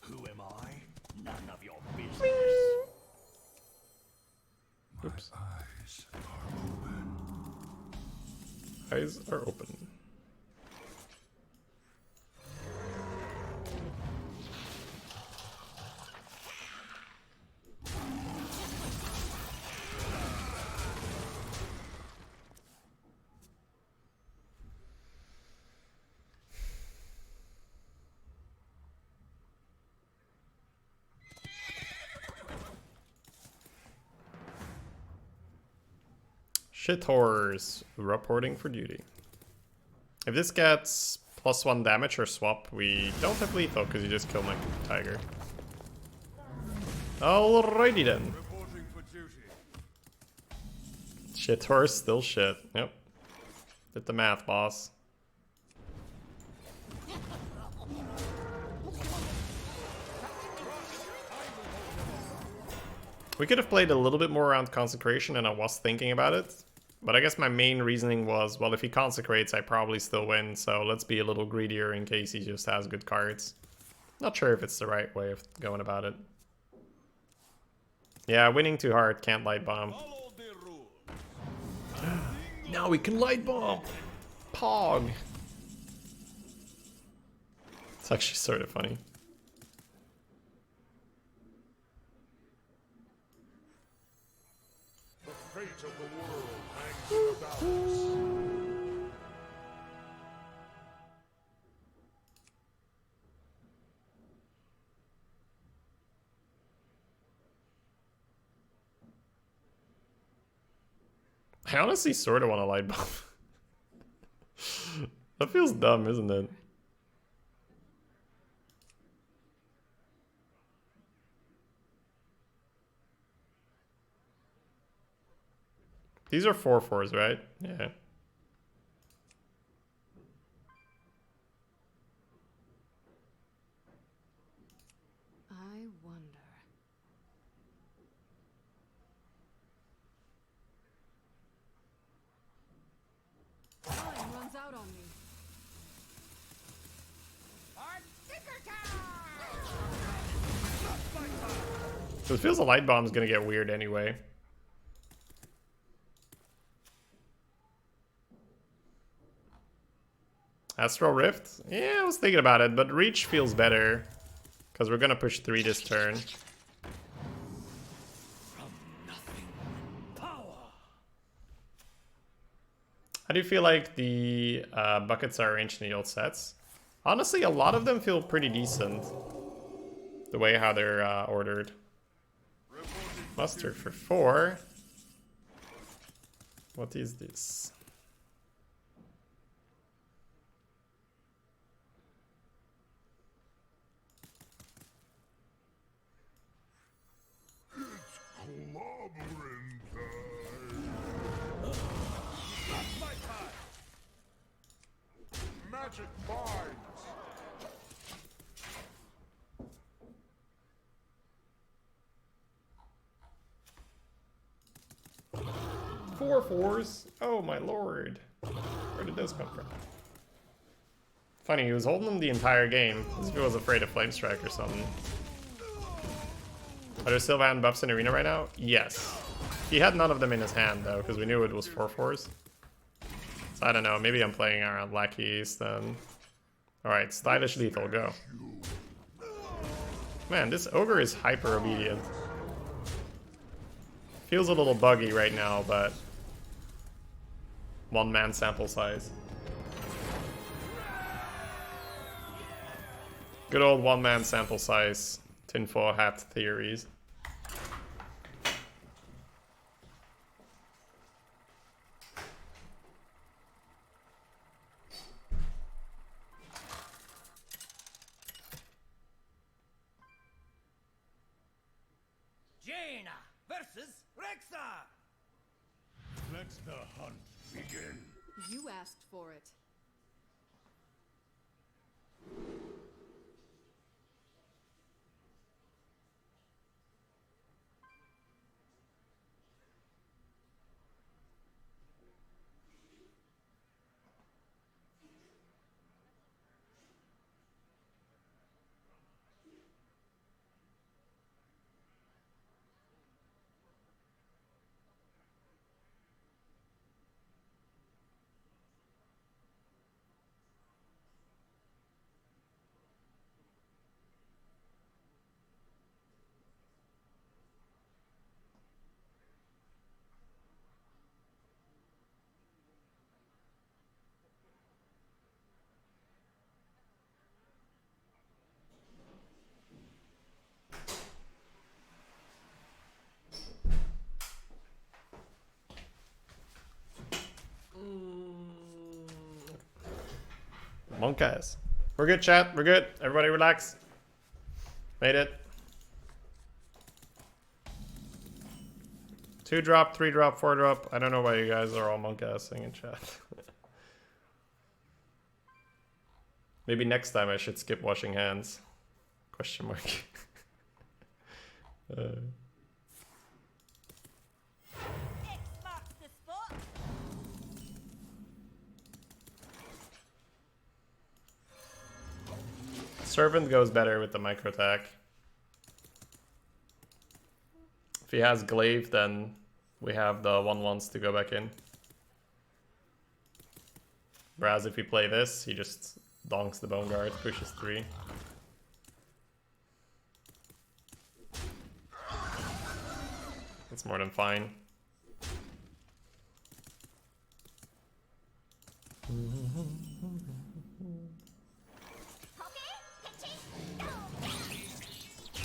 Who am I? None of your business. Oops. Eyes are open. Eyes are open. Shit horrors, reporting for duty. If this gets +1 damage or swap, we don't have lethal because you just killed my tiger. Alrighty then. Reporting for duty. Shit horse, still shit. Yep. Did the math, boss. We could have played a little bit more around consecration, and I was thinking about it. But I guess my main reasoning was, well, if he consecrates, I probably still win. So let's be a little greedier in case he just has good cards. Not sure if it's the right way of going about it. Yeah, winning too hard, can't light bomb. Follow the rules. Now we can light bomb! Pog! It's actually sort of funny. The fate of the world hangs in the balance. I honestly sort of want to light bomb. That feels dumb, isn't it? These are 4/4s, right? Yeah. I wonder. Time runs out on me. So it feels a light bomb's gonna get weird anyway. Astral Rift? Yeah, I was thinking about it, but Reach feels better. Because we're gonna push 3 this turn. From nothing. Power. How do you feel like the buckets are arranged in the old sets? Honestly, a lot of them feel pretty decent. The way how they're ordered. Mustard for 4. What is this? Clobbering time. That's my time. Magic minds. Four 4s? Oh my lord. Where did those come from? Funny, he was holding them the entire game, as if he was afraid of Flame Strike or something. Are there Sylvan buffs in Arena right now? Yes. He had none of them in his hand though, because we knew it was 4/4s. So I don't know, maybe I'm playing around lackeys then. Alright, stylish lethal, go. Man, this ogre is hyper obedient. Feels a little buggy right now, but 1-man sample size. Good old one-man sample size tinfoil hat theories. Jaina versus Rexar. Let the hunt begin. You asked for it. Monk ass. We're good, chat. We're good. Everybody relax. Made it. 2 drop, 3 drop, 4 drop. I don't know why you guys are all monk assing in chat. Maybe next time I should skip washing hands. Question mark. X marks the spot. Servant goes better with the micro attack. If he has glaive, then we have the 1/1s to go back in. Whereas if we play this, he just donks the bone guard, pushes 3. That's more than fine.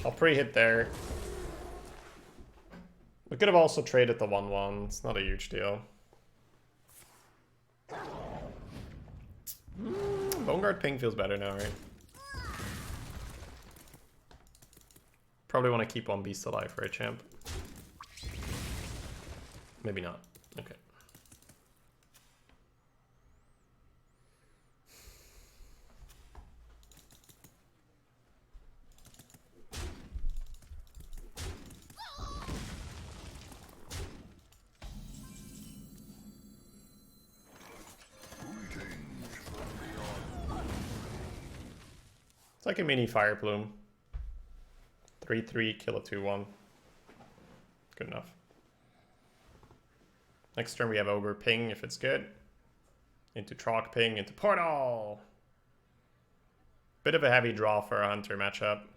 I'll pre-hit there. We could have also traded the 1/1. It's not a huge deal. Bone guard ping feels better now, right? Probably want to keep one beast alive, right, champ? Maybe not. Okay. It's like a mini fire plume. 3/3, kill a 2/1. Good enough. Next turn we have Ogre Ping if it's good. Into Troc Ping, into Portal! Bit of a heavy draw for a Hunter matchup.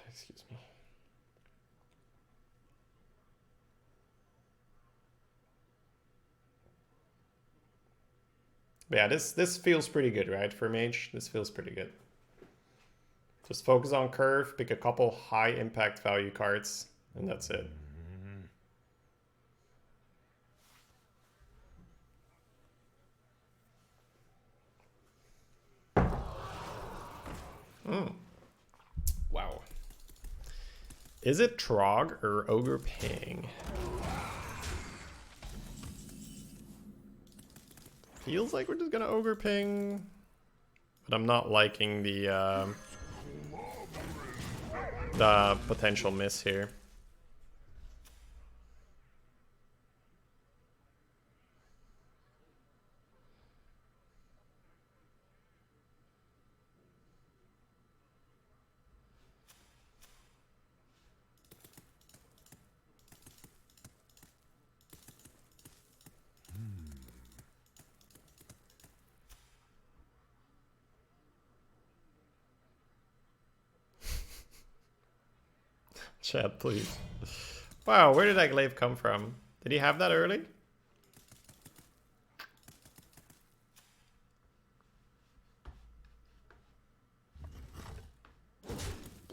Excuse me. But yeah, this feels pretty good, right? For Mage, this feels pretty good. Just focus on curve, pick a couple high impact value cards, and that's it. Wow. Is it Trog or Ogre Ping? Feels like we're just gonna Ogre Ping, but I'm not liking the potential miss here. Chat, please. Wow, where did that glaive come from? Did he have that early?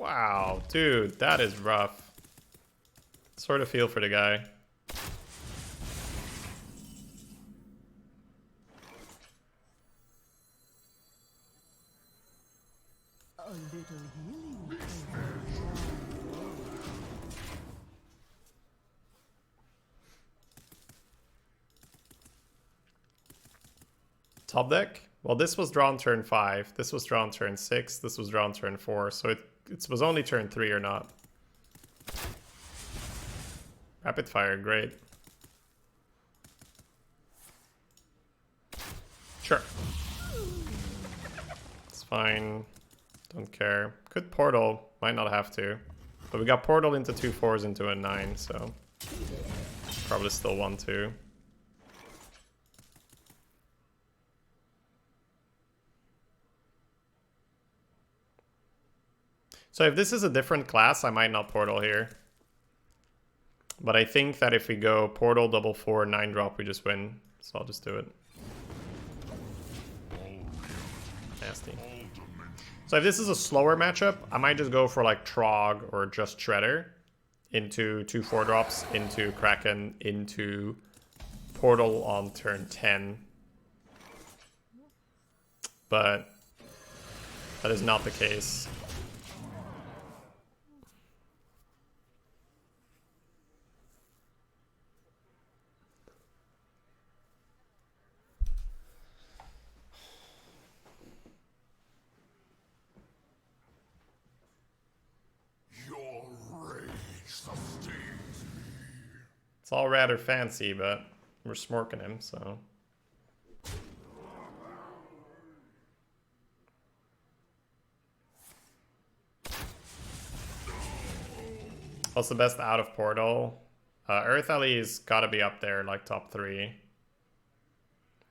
Wow, dude, that is rough. Sort of feel for the guy. A little healing. Top deck? Well, this was drawn turn 5. This was drawn turn 6. This was drawn turn 4. So it was only turn 3 or not. Rapid fire, great. Sure. It's fine. Don't care. Could portal. Might not have to. But we got portal into 2 4s into a 9, so probably still 1 2. So if this is a different class, I might not portal here. But I think that if we go portal, double 4, 9 drop, we just win. So I'll just do it. Nasty. So if this is a slower matchup, I might just go for like Trog or just Shredder into 2 4 drops, into Kraken, into portal on turn 10. But that is not the case. It's all rather fancy, but we're smorking him, so. What's the best out of portal? Earth Alley's gotta be up there, like top 3.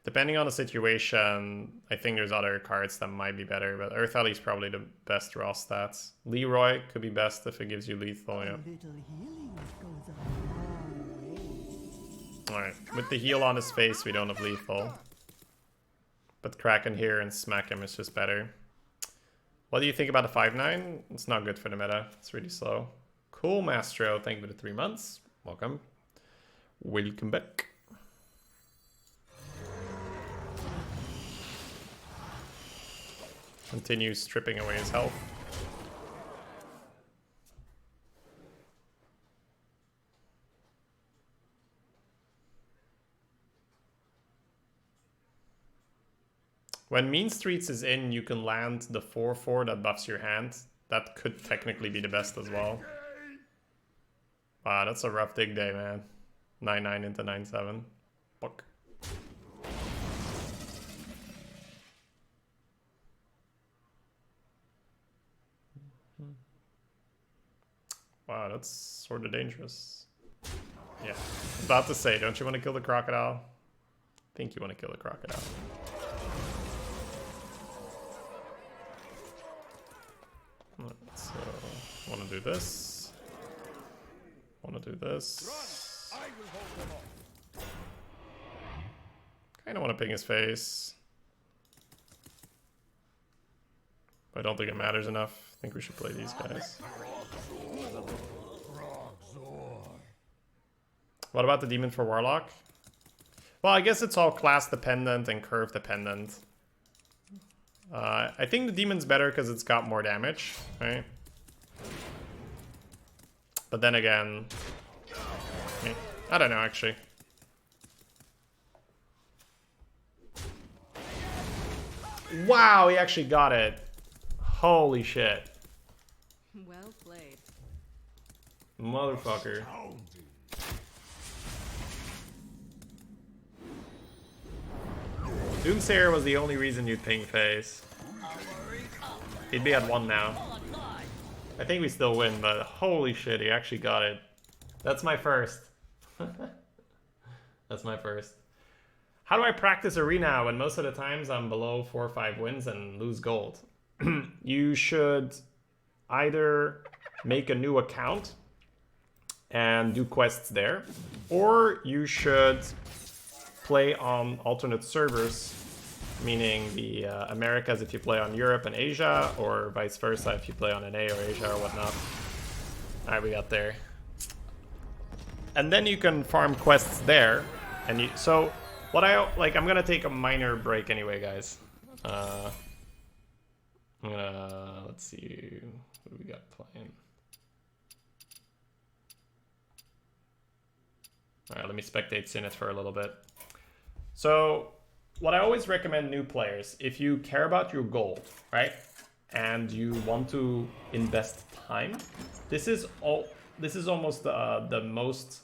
Depending on the situation, I think there's other cards that might be better, but Earth Alley's probably the best raw stats. Leroy could be best if it gives you lethal, yeah. Alright, with the heal on his face, we don't have lethal. But Kraken here and smack him is just better. What do you think about the 5-9? It's not good for the meta. It's really slow. Cool, Mastro. Thank you for the 3 months. Welcome. Welcome back. Continues stripping away his health. When Mean Streets is in, you can land the 4/4 that buffs your hand. That could technically be the best as well. Wow, that's a rough dig day, man. 9-9 into 9-7. Fuck. Wow, that's sort of dangerous. Yeah, about to say, don't you want to kill the crocodile? I think you want to kill the crocodile. So, want to do this. Want to do this. Kind of want to ping his face. But I don't think it matters enough. I think we should play these guys. What about the demon for Warlock? Well, I guess it's all class dependent and curve dependent. I think the demon's better because it's got more damage, right? But then again, I don't know actually. Wow, he actually got it. Holy shit. Well played. Motherfucker. Doomsayer was the only reason you'd ping face. He'd be at 1 now. I think we still win, but holy shit, he actually got it. That's my first. That's my first. How do I practice Arena when most of the times I'm below 4 or 5 wins and lose gold? You should either make a new account and do quests there, or you should play on alternate servers meaning the Americas if you play on Europe and Asia, or vice versa if you play on NA or Asia or whatnot. Alright, we got there. And then you can farm quests there. And you, so what I'm gonna take a minor break anyway, guys. I'm gonna, let's see, what do we got playing? Alright, let me spectate Sinnet for a little bit. So, what I always recommend new players, if you care about your gold, right, and you want to invest time, this is almost the most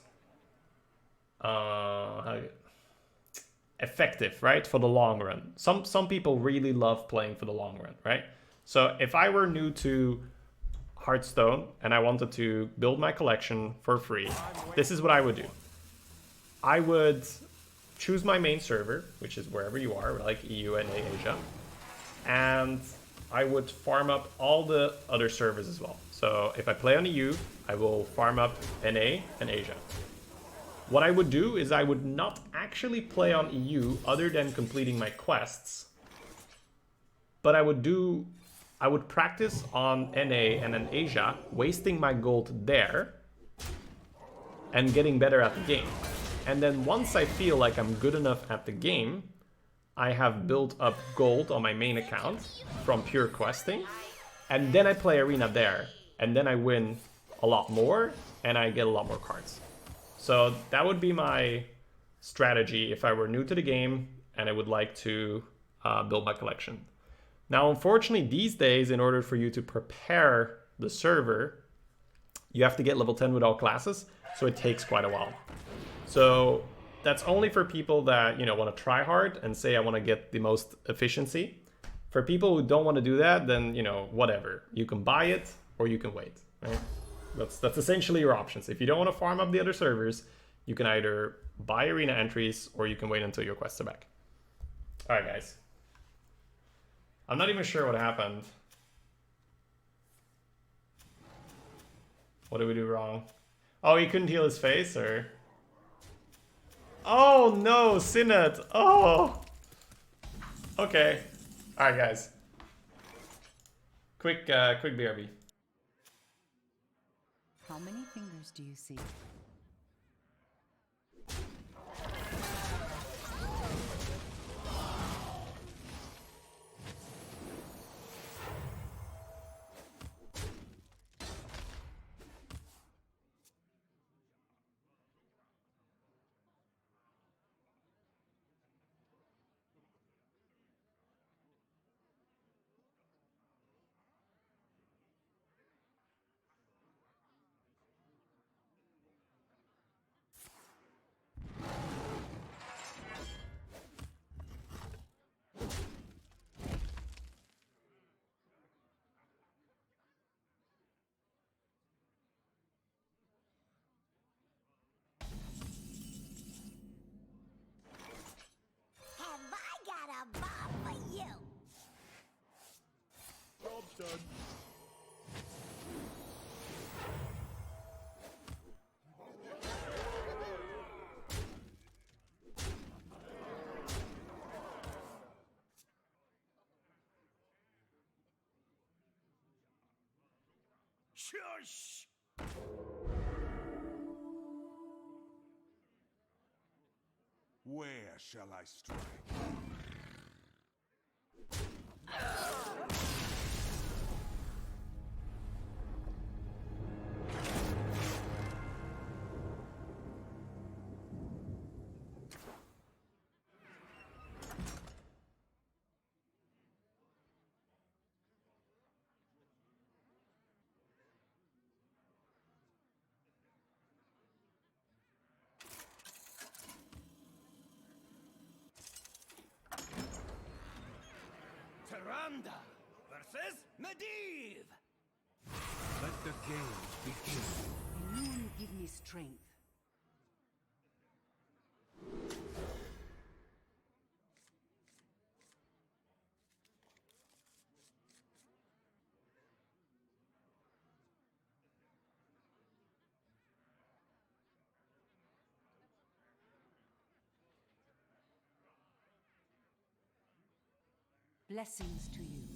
effective, right, for the long run. Some people really love playing for the long run, right? So if I were new to Hearthstone and I wanted to build my collection for free, this is what I would do. I would choose my main server, which is wherever you are, like EU and Asia, and I would farm up all the other servers as well. So if I play on EU, I will farm up NA and Asia. What I would do is I would not actually play on EU other than completing my quests, but I would practice on NA and in Asia, wasting my gold there and getting better at the game. And then once I feel like I'm good enough at the game, I have built up gold on my main account from pure questing, and then I play arena there, and then I win a lot more and I get a lot more cards. So that would be my strategy if I were new to the game and I would like to build my collection. Now, unfortunately, these days, in order for you to prepare the server, you have to get level 10 with all classes, so it takes quite a while. So that's only for people that, you know, want to try hard and say, I want to get the most efficiency. For people who don't want to do that, then, you know, whatever. You can buy it or you can wait, right? That's essentially your options. If you don't want to farm up the other servers, you can either buy arena entries or you can wait until your quests are back. All right, guys. I'm not even sure what happened. What did we do wrong? Oh, he couldn't heal his face, or? Oh no, Sinnet. Oh. Okay. All right, guys. Quick BRB. How many fingers do you see? Have I got a bomb for you? Job's done. Shush! Where shall I strike? Tyrande versus Medivh! Let the games begin. Illusion give me strength. Blessings to you.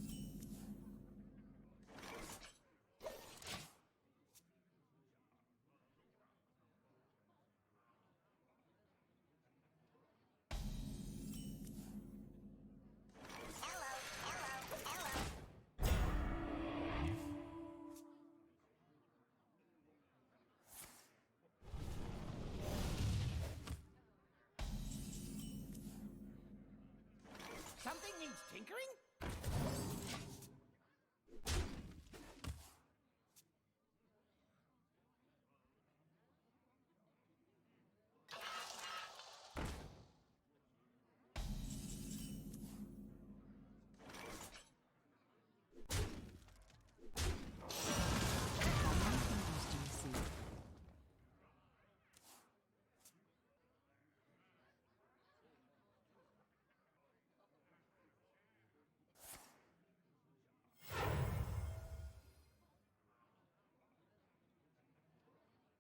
Something needs tinkering?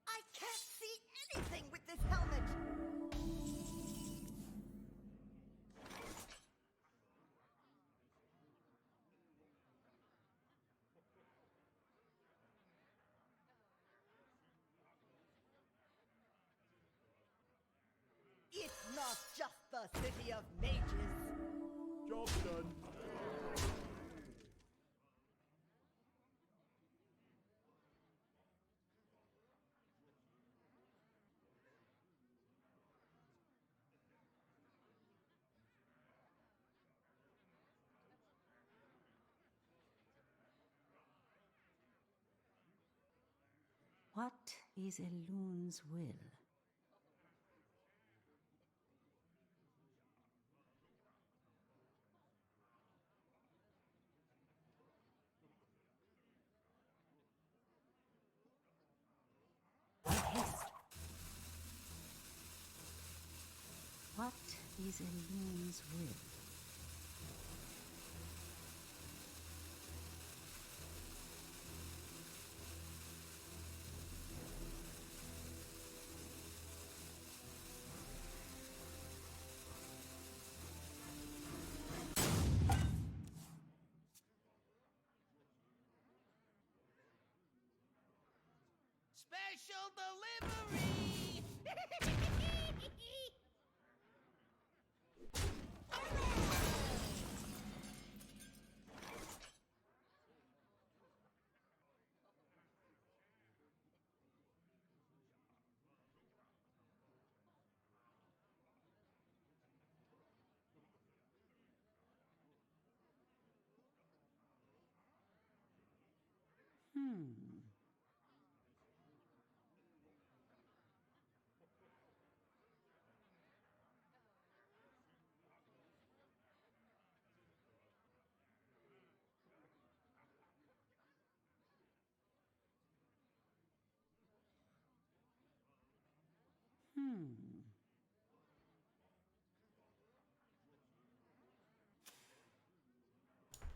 I can't see anything with this helmet! It's not just the city of mages. Job done. What is Elun's will? What is Elun's will? Special delivery!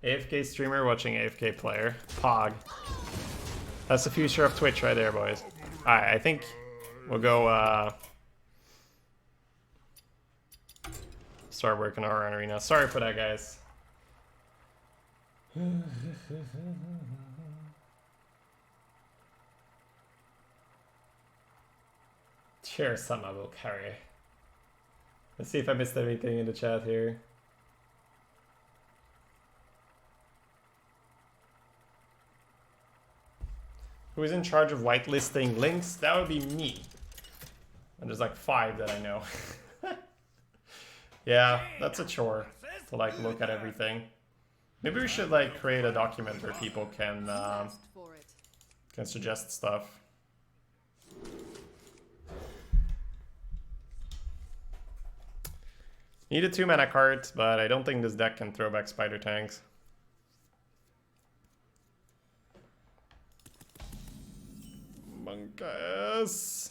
AFK streamer watching AFK player. Pog. That's the future of Twitch right there, boys. Alright, I think we'll go start working our arena. Sorry for that, guys. Share some I will carry. Let's see if I missed anything in the chat here. Who's in charge of whitelisting links? That would be me. And there's like 5 that I know. Yeah, that's a chore to like look at everything. Maybe we should like create a document where people can suggest stuff. Need a 2-mana card, but I don't think this deck can throw back spider tanks. Monkas.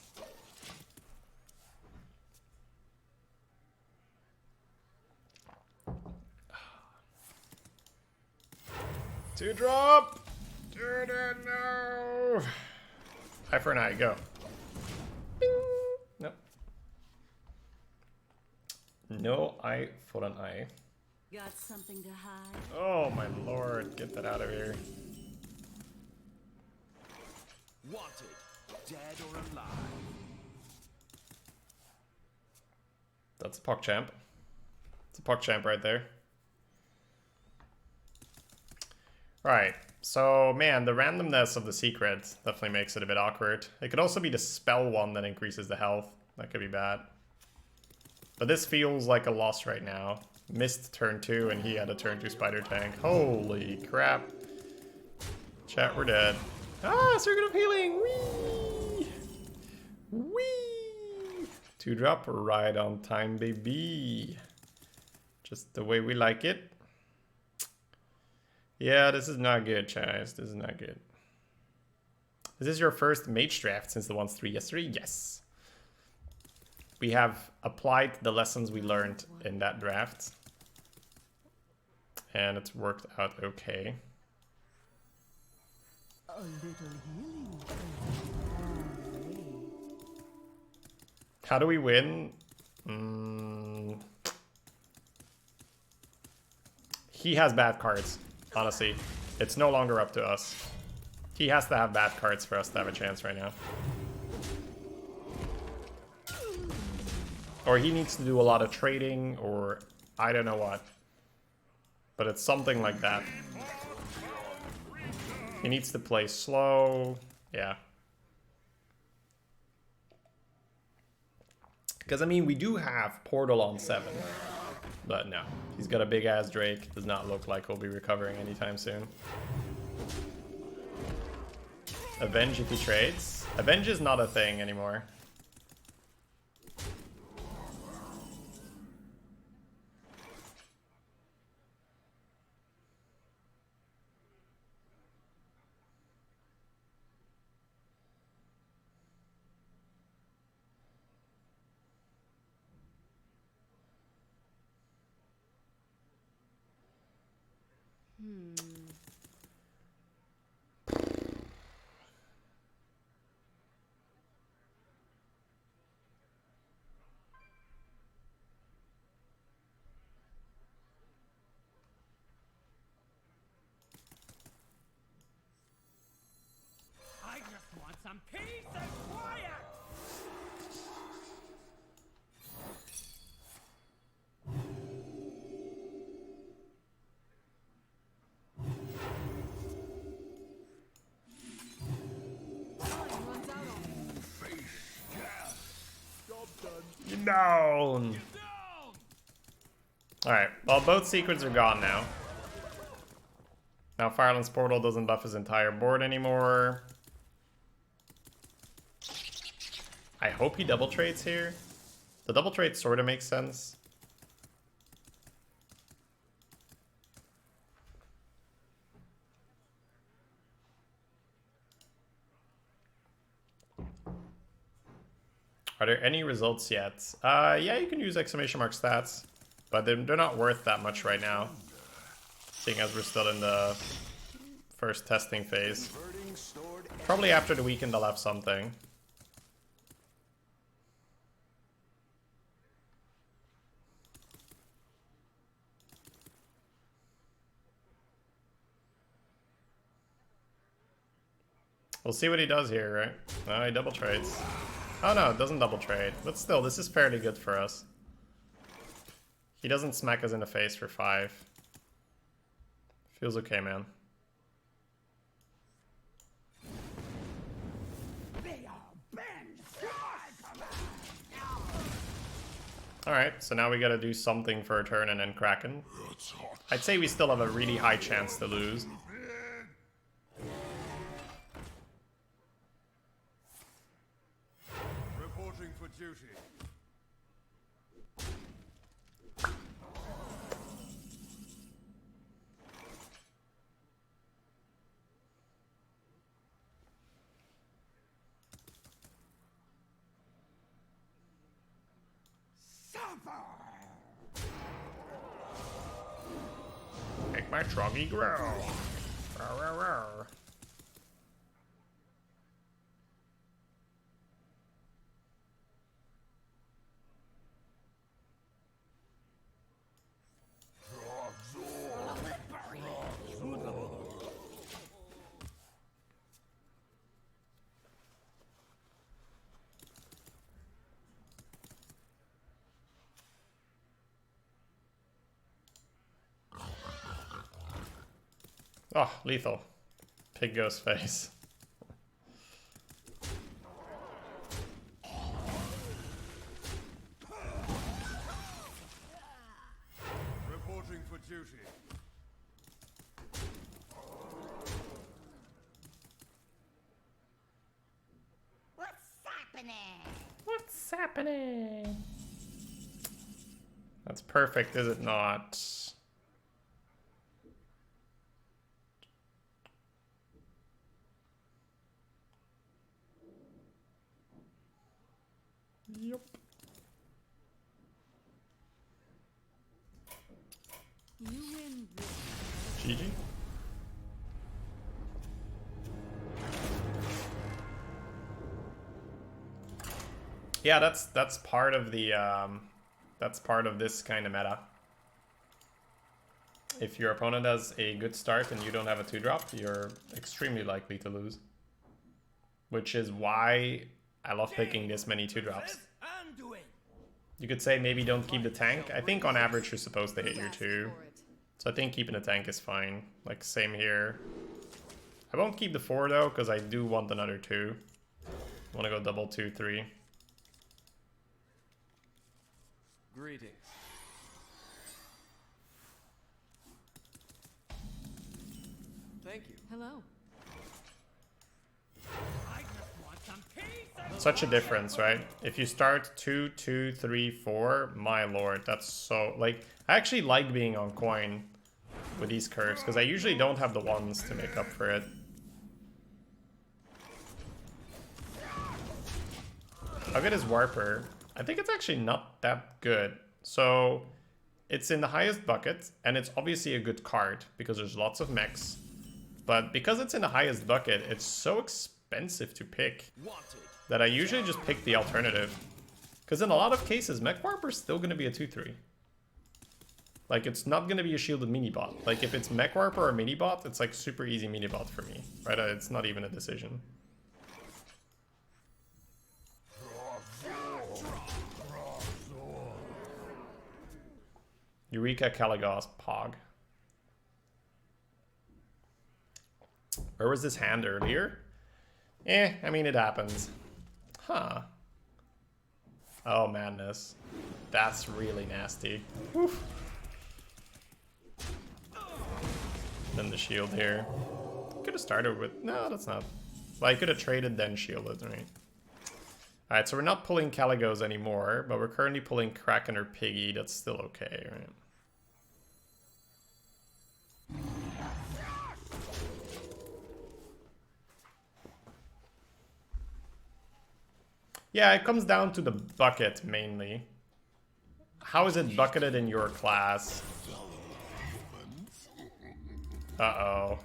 2-drop! No! Eye for an eye, go. Bing! Nope. No eye for an eye. Got something to hide? Oh my lord, get that out of here. Wanted, dead or alive. That's a PogChamp. It's a PogChamp right there. Right, so man, the randomness of the secret definitely makes it a bit awkward. It could also be the spell one that increases the health. That could be bad. But this feels like a loss right now. Missed turn 2 and he had a turn 2 spider tank. Holy crap. Chat, we're dead. Ah, circuit of healing! Whee! Whee! 2-drop right on time, baby. Just the way we like it. Yeah, this is not good, guys. This is not good. Is this your first Mage draft since the 1-3 yesterday? Yes. We have applied the lessons we learned in that draft. And it's worked out okay. A little healing. How do we win? He has bad cards, honestly. It's no longer up to us. He has to have bad cards for us to have a chance right now. Or he needs to do a lot of trading, or I don't know what. But it's something like that. He needs to play slow. Yeah. Because, I mean, we do have Portal on 7. But no. He's got a big-ass Drake. Does not look like he'll be recovering anytime soon. Avenge if he trades. Avenge is not a thing anymore. I just want some peace and quiet! Get down! Alright, well, both secrets are gone now. Now Fireland's Portal doesn't buff his entire board anymore. I hope he double trades here. The double trade sort of makes sense. Are there any results yet? Yeah, you can use exclamation mark stats, but they're not worth that much right now, seeing as we're still in the first testing phase. Probably after the weekend I'll have something. We'll see what he does here, right? No, he double trades. Oh no, it doesn't double trade. But still, this is fairly good for us. He doesn't smack us in the face for 5. Feels okay, man. Alright, so now we gotta do something for a turn and then Kraken. I'd say we still have a really high chance to lose. Reporting for duty. Make my troggy grow. Row, row, row. Oh, lethal. Pig ghost face. Reporting for duty. What's happening? What's happening? That's perfect, is it not? Yep. You win this. GG. Yeah, that's part of the that's part of this kind of meta. If your opponent has a good start and you don't have a 2-drop, you're extremely likely to lose. Which is why I love picking this many 2-drops. You could say maybe don't keep the tank. I think on average you're supposed to hit your 2. So I think keeping the tank is fine. Like same here. I won't keep the 4 though, because I do want another 2. I want to go double 2, 3. Greetings. Thank you. Hello. I just want some peace and Such a difference, right? If you start 2, 2, 3, 4, my lord, that's so... Like, I actually like being on coin with these curves, because I usually don't have the ones to make up for it. I'll get his Warper. I think it's actually not that good. So, it's in the highest bucket, and it's obviously a good card, because there's lots of mechs. But because it's in the highest bucket, it's so expensive to pick that I usually just pick the alternative. Because in a lot of cases, Mech Warper is still going to be a 2-3. Like, it's not going to be a shielded mini-bot. Like, if it's Mech Warper or mini-bot, it's like super easy mini-bot for me. Right? It's not even a decision. Eureka, Kalesgos, Pog. Where was this hand earlier? I mean, it happens. Huh. Oh, madness. That's really nasty. Oof. Then the shield here. Could have started with... No, that's not... Well, I could have traded then shielded, right? Alright, so we're not pulling Kalesgos anymore, but we're currently pulling Kraken or Piggy. That's still okay, right? Yeah, it comes down to the bucket, mainly. How is it bucketed in your class? Uh-oh.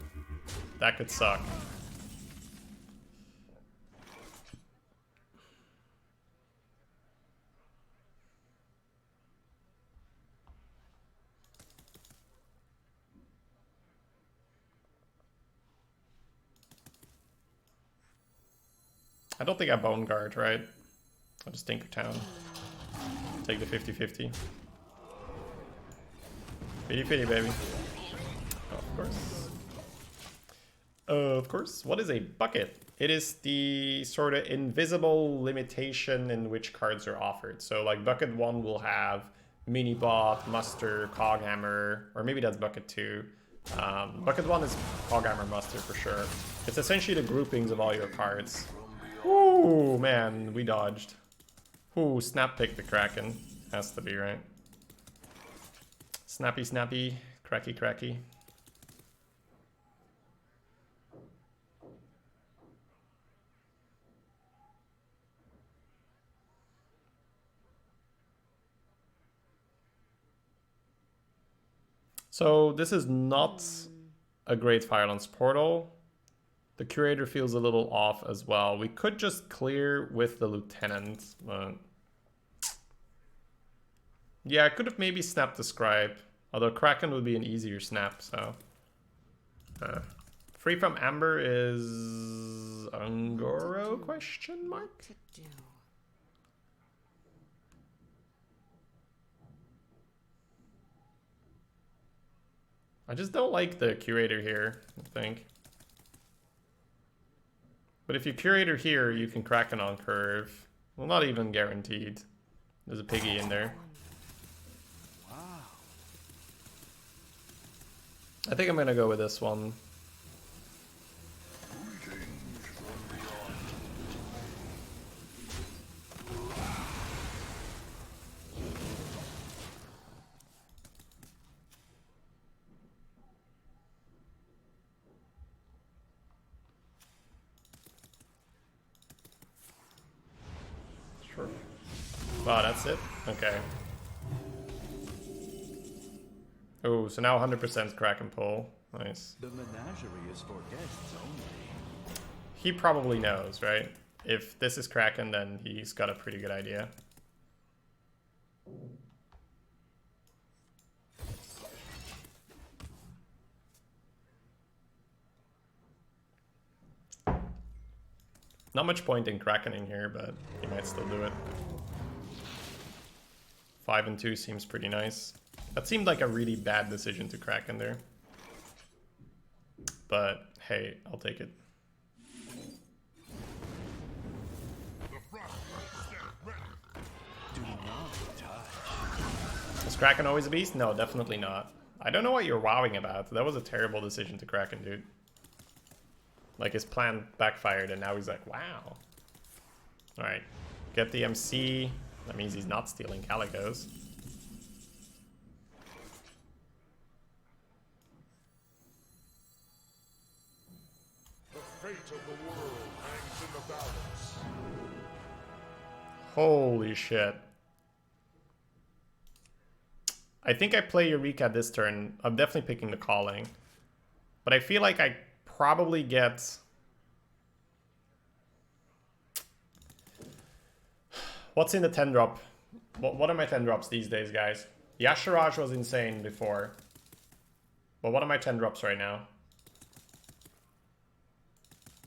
That could suck. I don't think I Bone Guard, right? I'll just Tinker Town. Take the 50-50. Fitty, baby. Oh, of course. Of course. What is a bucket? It is the sort of invisible limitation in which cards are offered. So, like, bucket 1 will have Mini-Bot, Muster, Coghammer, or maybe that's bucket 2. Bucket 1 is Coghammer, Muster for sure. It's essentially the groupings of all your cards. Ooh, man, we dodged. Ooh, snap pick the Kraken. Has to be, right? Snappy, snappy, cracky, cracky. So this is not a great Violence Portal. The Curator feels a little off as well. We could just clear with the Lieutenant, but... Yeah, I could have maybe snapped the Scribe. Although Kraken would be an easier snap, so... Free from Amber is... Ungoro, question mark? What to do? I just don't like the Curator here, I think. But if you Curator here, you can Kraken on curve. Well, not even guaranteed. There's a piggy in there. Wow. I think I'm gonna go with this one. Sure. Wow, that's it? Okay. Oh, so now 100% Kraken pull. Nice. The menagerie is for guests only. He probably knows, right? If this is Kraken, then he's got a pretty good idea. Not much point in Krakening here, but he might still do it. 5 and 2 seems pretty nice. That seemed like a really bad decision to Kraken there. But hey, I'll take it. Do not touch. Was Kraken always a beast? No, definitely not. I don't know what you're wowing about. That was a terrible decision to Kraken, dude. Like, his plan backfired, and now he's like, wow. Alright. Get the MC. That means he's not stealing Kalesgos. The fate of the world hangs in the balance. Holy shit. I think I play Eureka this turn. I'm definitely picking the Calling. But I feel like I probably get... What's in the 10 drop? What are my 10 drops these days, guys? Yasharaj was insane before. But what are my 10 drops right now?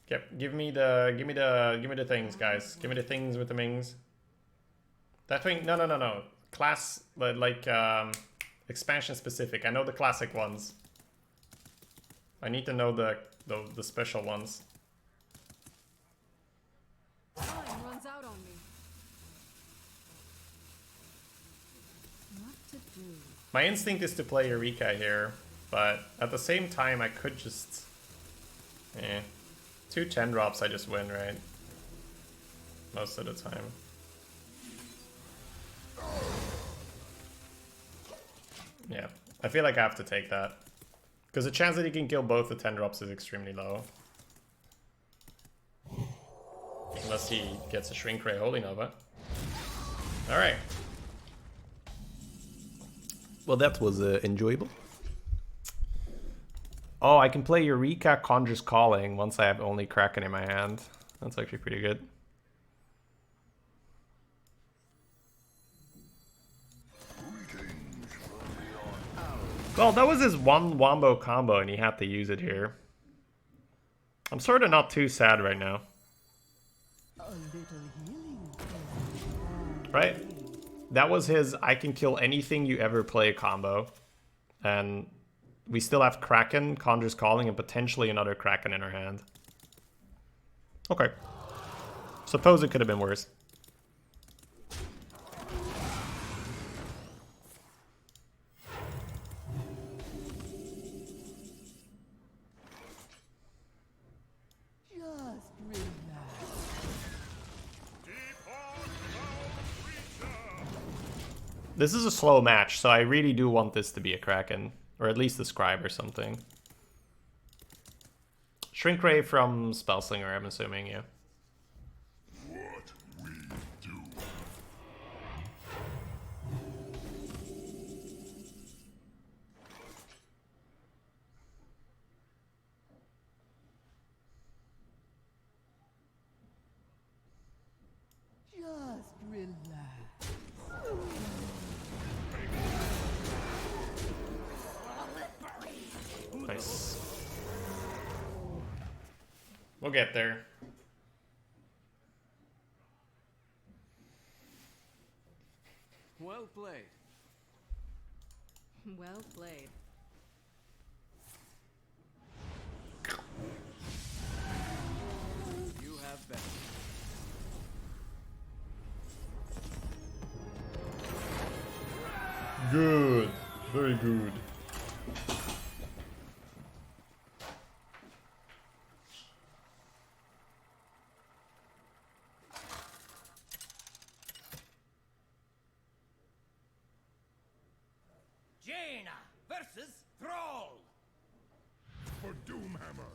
Give me the things, guys. Give me the things with the mings. That thing, no. Class, like, expansion specific. I know the classic ones. I need to know the special ones. Time runs out on me. What to do? My instinct is to play Eureka here, but at the same time I could just... 2 10 drops I just win, right? Most of the time. Yeah, I feel like I have to take that. Because the chance that he can kill both the 10 drops is extremely low. Unless he gets a Shrink Ray Holy Nova. Alright. Well, that was enjoyable. Oh, I can play Eureka Conjurer's Calling once I have only Kraken in my hand. That's actually pretty good. Well, that was his one wombo combo and he had to use it here. I'm sort of not too sad right now. A little healing. Right? That was his I can kill anything you ever play combo. And we still have Kraken, Conjurer's Calling, and potentially another Kraken in our hand. Okay. Suppose it could have been worse. Just relax. This is a slow match, so I really do want this to be a Kraken. Or at least a Scribe or something. Shrink Ray from Spellslinger, I'm assuming, yeah. What we do. Just relax. Nice. We'll get there. Well played. Well played. Good. Very good. Jaina versus Thrall. For Doomhammer.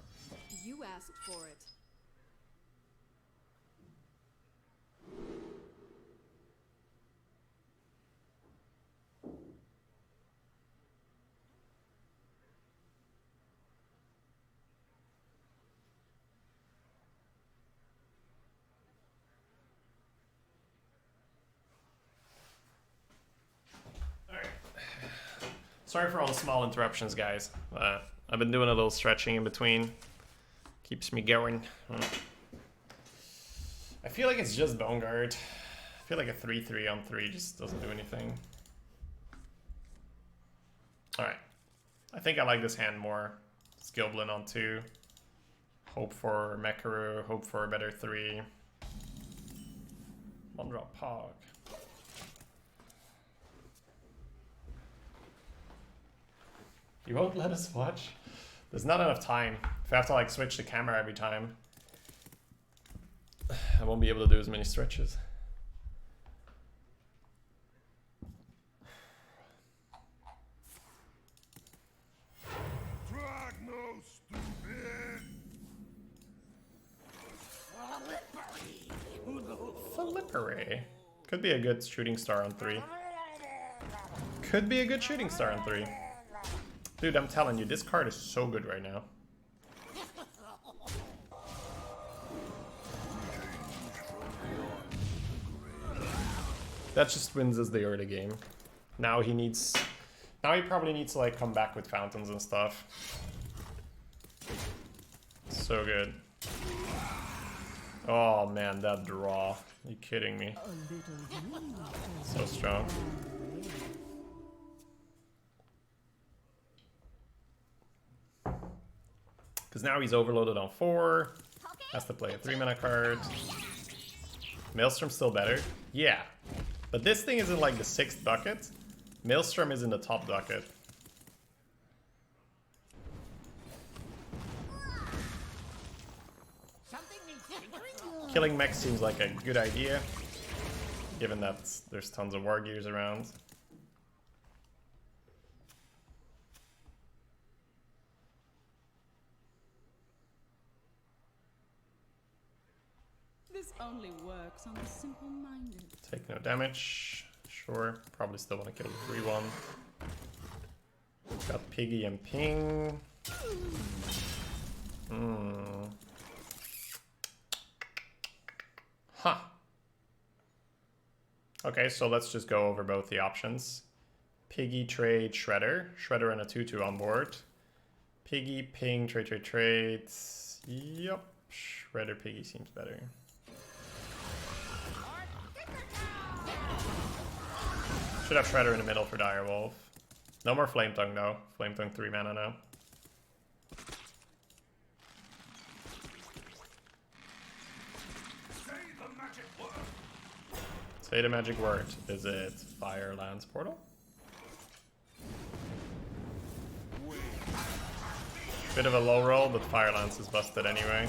You asked for it. Sorry for all the small interruptions, guys. I've been doing a little stretching in between. Keeps me going. I feel like it's just Bone Guard. I feel like a 3-3 on 3 just doesn't do anything. Alright. I think I like this hand more. Skillblin on 2. Hope for Mekaru. Hope for a better 3. One drop Pog. You won't let us watch? There's not enough time. If I have to like switch the camera every time, I won't be able to do as many stretches. Drag no stupid. Flippery. Could be a good shooting star on 3. Could be a good shooting star on 3. Dude, I'm telling you, this card is so good right now. That just wins us the early game. Now he needs... Now he probably needs to like come back with fountains and stuff. So good. Oh man, that draw. Are you kidding me? So strong. Because now he's overloaded on 4. Has to play a 3-mana card. Maelstrom's still better. Yeah. But this thing is in like the 6th bucket. Maelstrom is in the top bucket. Killing mech seems like a good idea, given that there's tons of war gears around. This only works on the simple-minded. Take no damage. Sure. Probably still want to kill the 3-1. Got Piggy and Ping. Huh. Okay, so let's just go over both the options. Piggy, trade, Shredder. Shredder and a 2-2 on board. Piggy, Ping, trade. Yup. Shredder, Piggy seems better. Should have Shredder in the middle for Direwolf. No more Flame Tongue though. Flame Tongue 3 mana now. Say the magic word. Is it Fire Lands Portal? Bit of a low roll, but Fire Lance is busted anyway.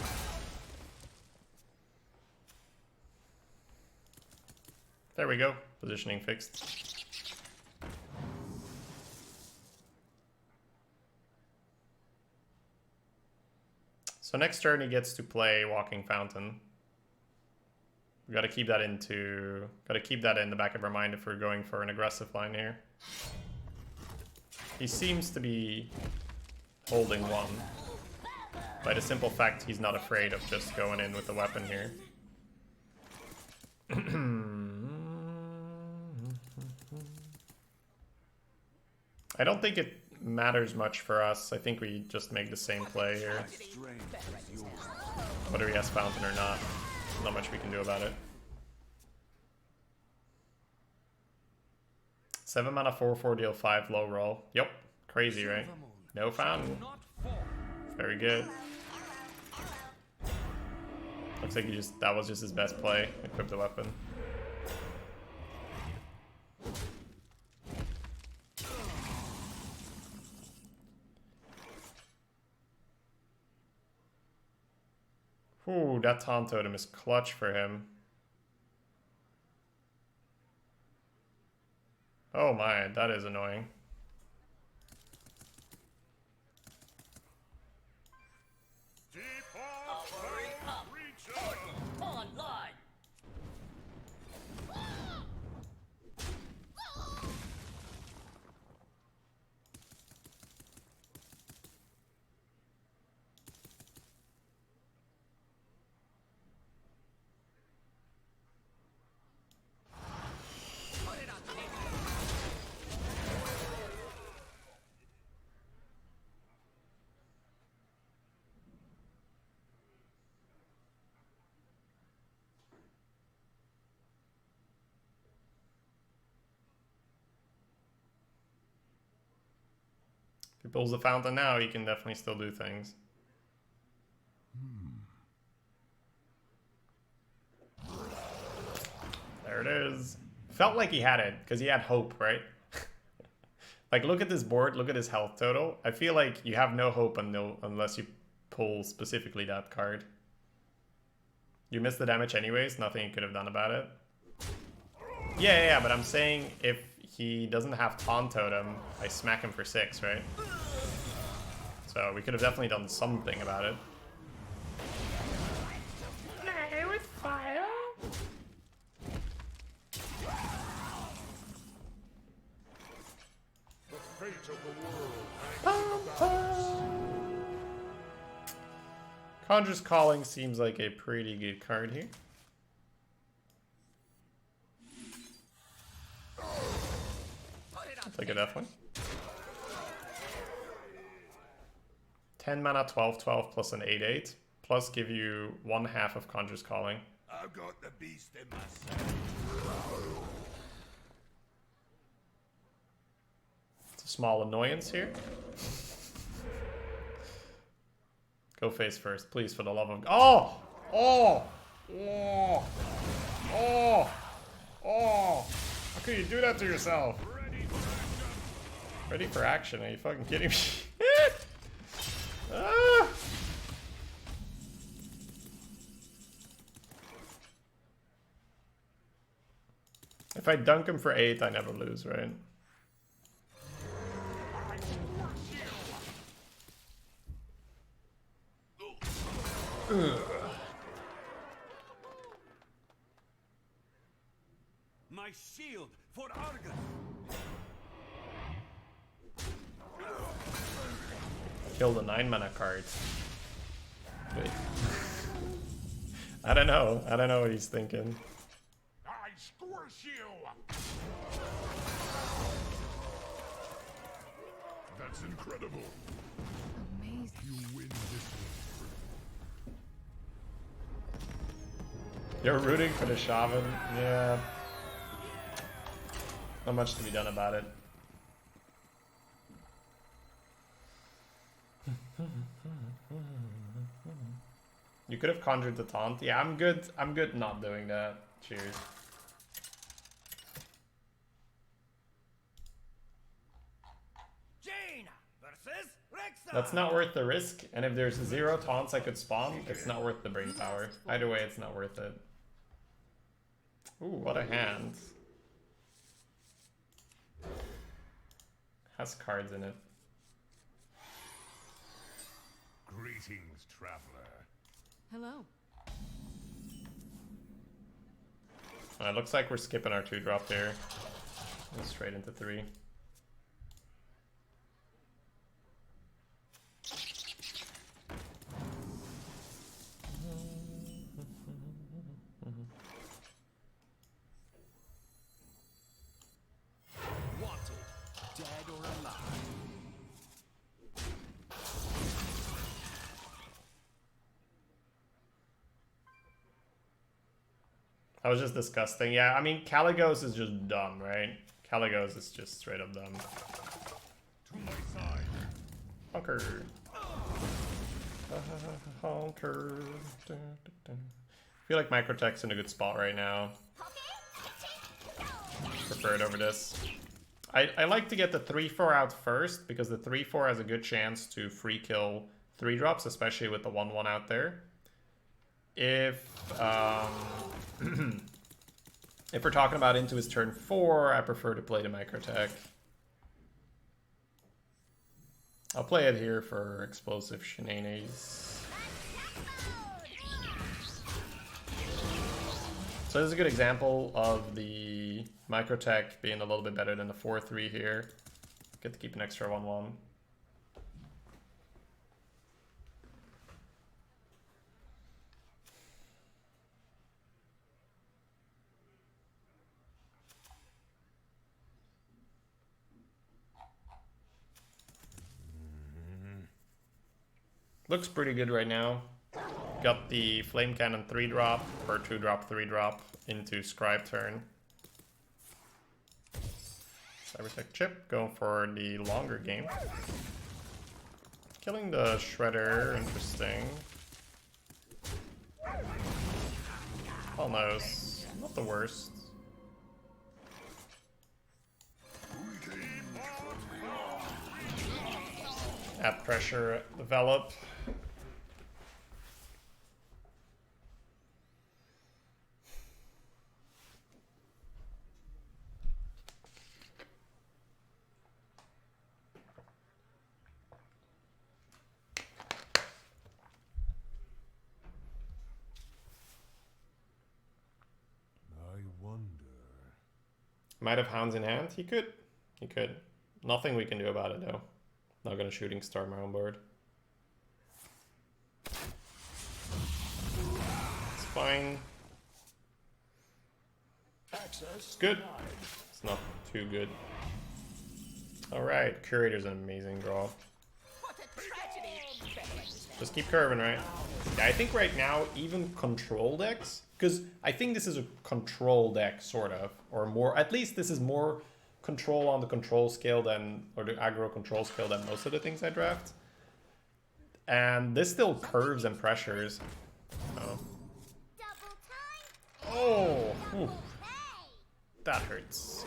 There we go. Positioning fixed. So next turn he gets to play Walking Fountain. We gotta keep that in the back of our mind if we're going for an aggressive line here. He seems to be holding 1. By the simple fact he's not afraid of just going in with the weapon here. I don't think it matters much for us. I think we just make the same play here. Whether he has Fountain or not. Not much we can do about it. 7 mana 4/4 deal 5 low roll. Yep. Crazy, right? No Fountain. Very good. Looks like that was just his best play. Equip the weapon. that taunt totem is clutch for him. Oh my, that is annoying. Online. If he pulls the fountain now, he can definitely still do things. There it is. Felt like he had it, because he had hope, right? Like, look at this board, look at his health total. I feel like you have no hope unless you pull specifically that card. You missed the damage anyways, nothing you could have done about it. Yeah, but I'm saying if he doesn't have Taunt Totem, I smack him for 6, right? So we could have definitely done something about it. Play with fire? The fate of the world hangs in the balance. Conjurer's Calling seems like a pretty good card here. I'll take a death one. 10 mana, 12/12 plus an 8/8. Plus give you 1/2 of Conjurer's Calling. I've got the beast in myself. It's a small annoyance here. Go face first, please, for the love of... Oh! Oh! Oh! Oh! Oh! How could you do that to yourself? Ready for action? Are you fucking kidding me? Ah! If I dunk him for 8, I never lose, right? My shield for Argus. Kill the 9 mana cards. Wait. I don't know. I don't know what he's thinking. I squish you. That's incredible. Amazing. You win this one. You're rooting for the Shaman? Yeah. Not much to be done about it. You could have conjured the taunt. Yeah, I'm good. I'm good not doing that. Cheers. Jaina versus Rexa. That's not worth the risk. And if there's 0 taunts I could spawn, it's not worth the brain power. Either way, it's not worth it. Ooh, what a hand. Has cards in it. Greetings, traveler. Hello. It looks like we're skipping our 2-drop here. And straight into 3. Wanted, dead or alive. That was just disgusting. Yeah, I mean, Kalesgos is just dumb, right? Kalesgos is just straight up dumb. To my side. Honker. Honker. I feel like Microtech's in a good spot right now. Prefer it over this. I like to get the 3/4 out first, because the 3/4 has a good chance to free kill 3-drops, especially with the 1/1 out there. if if we're talking about into his turn 4, I prefer to play the microtech. I'll play it here for explosive shenanigans. So this is a good example of the microtech being a little bit better than the 4-3 here. Get to keep an extra 1-1. Looks pretty good right now. Got the Flame Cannon 3-drop, or 2-drop, 3-drop into Scribe turn. Cybertech Chip, going for the longer game. Killing the Shredder, interesting. Almost, not the worst. Add pressure, develop. Might have Hounds in hand. He could. He could. Nothing we can do about it though. Not gonna Shooting Star my own board. It's fine. It's good. It's not too good. Alright, Curator's an amazing draw. Just keep curving, right? Yeah, I think right now, even control decks, because I think this is a control deck, sort of, or more, at least this is more control on the control scale than, or the aggro control scale than most of the things I draft. And this still curves and pressures. Oh. Oh! Oof. That hurts.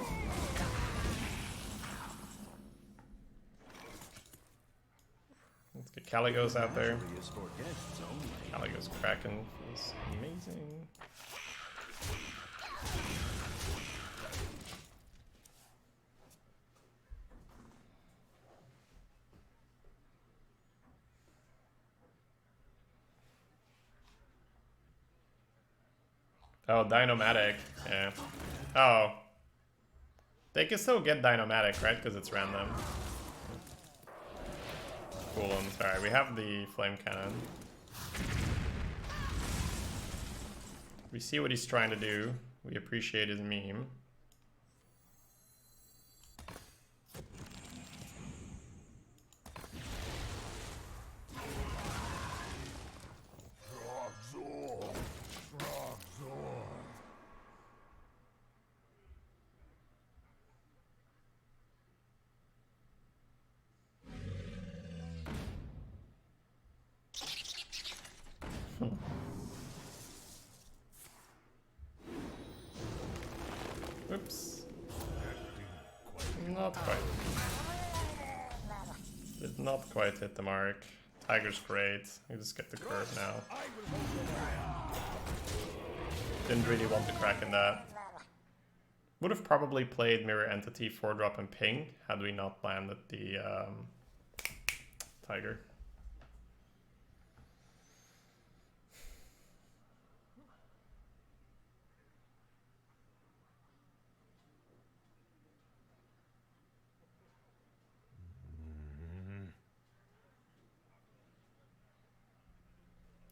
Let's get Kalesgos out there. Kalesgos Kraken is amazing. Oh, Dynomatic. Yeah. Oh. They can still get Dynomatic, right? Because it's random. Cool. I'm sorry. We have the Flame Cannon. We see what he's trying to do. We appreciate his meme. Oops. Not quite. Did not quite hit the mark. Tiger's great. We just get the curve now. Didn't really want to crack in that. Would have probably played Mirror Entity 4-drop and ping had we not landed the Tiger.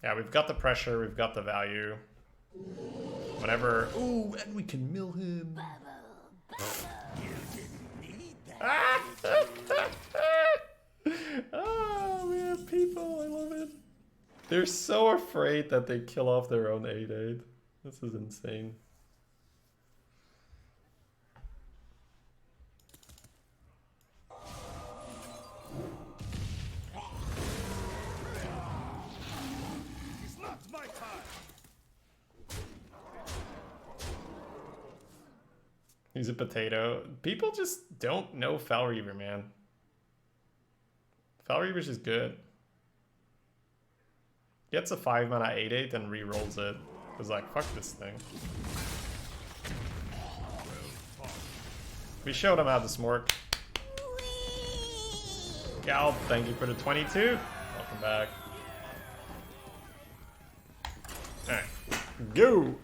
Yeah, we've got the pressure, we've got the value. Whenever... Ooh, and we can mill him. Oh, we have people, I love it. They're so afraid that they kill off their own 8/8. This is insane. He's a potato. People just don't know Fel Reaver, man. Fel Reaver's just good. Gets a 5 mana 8/8 and re-rolls it. It's like, fuck this thing. We showed him how to smork. Gal, thank you for the 22. Welcome back. Alright, go!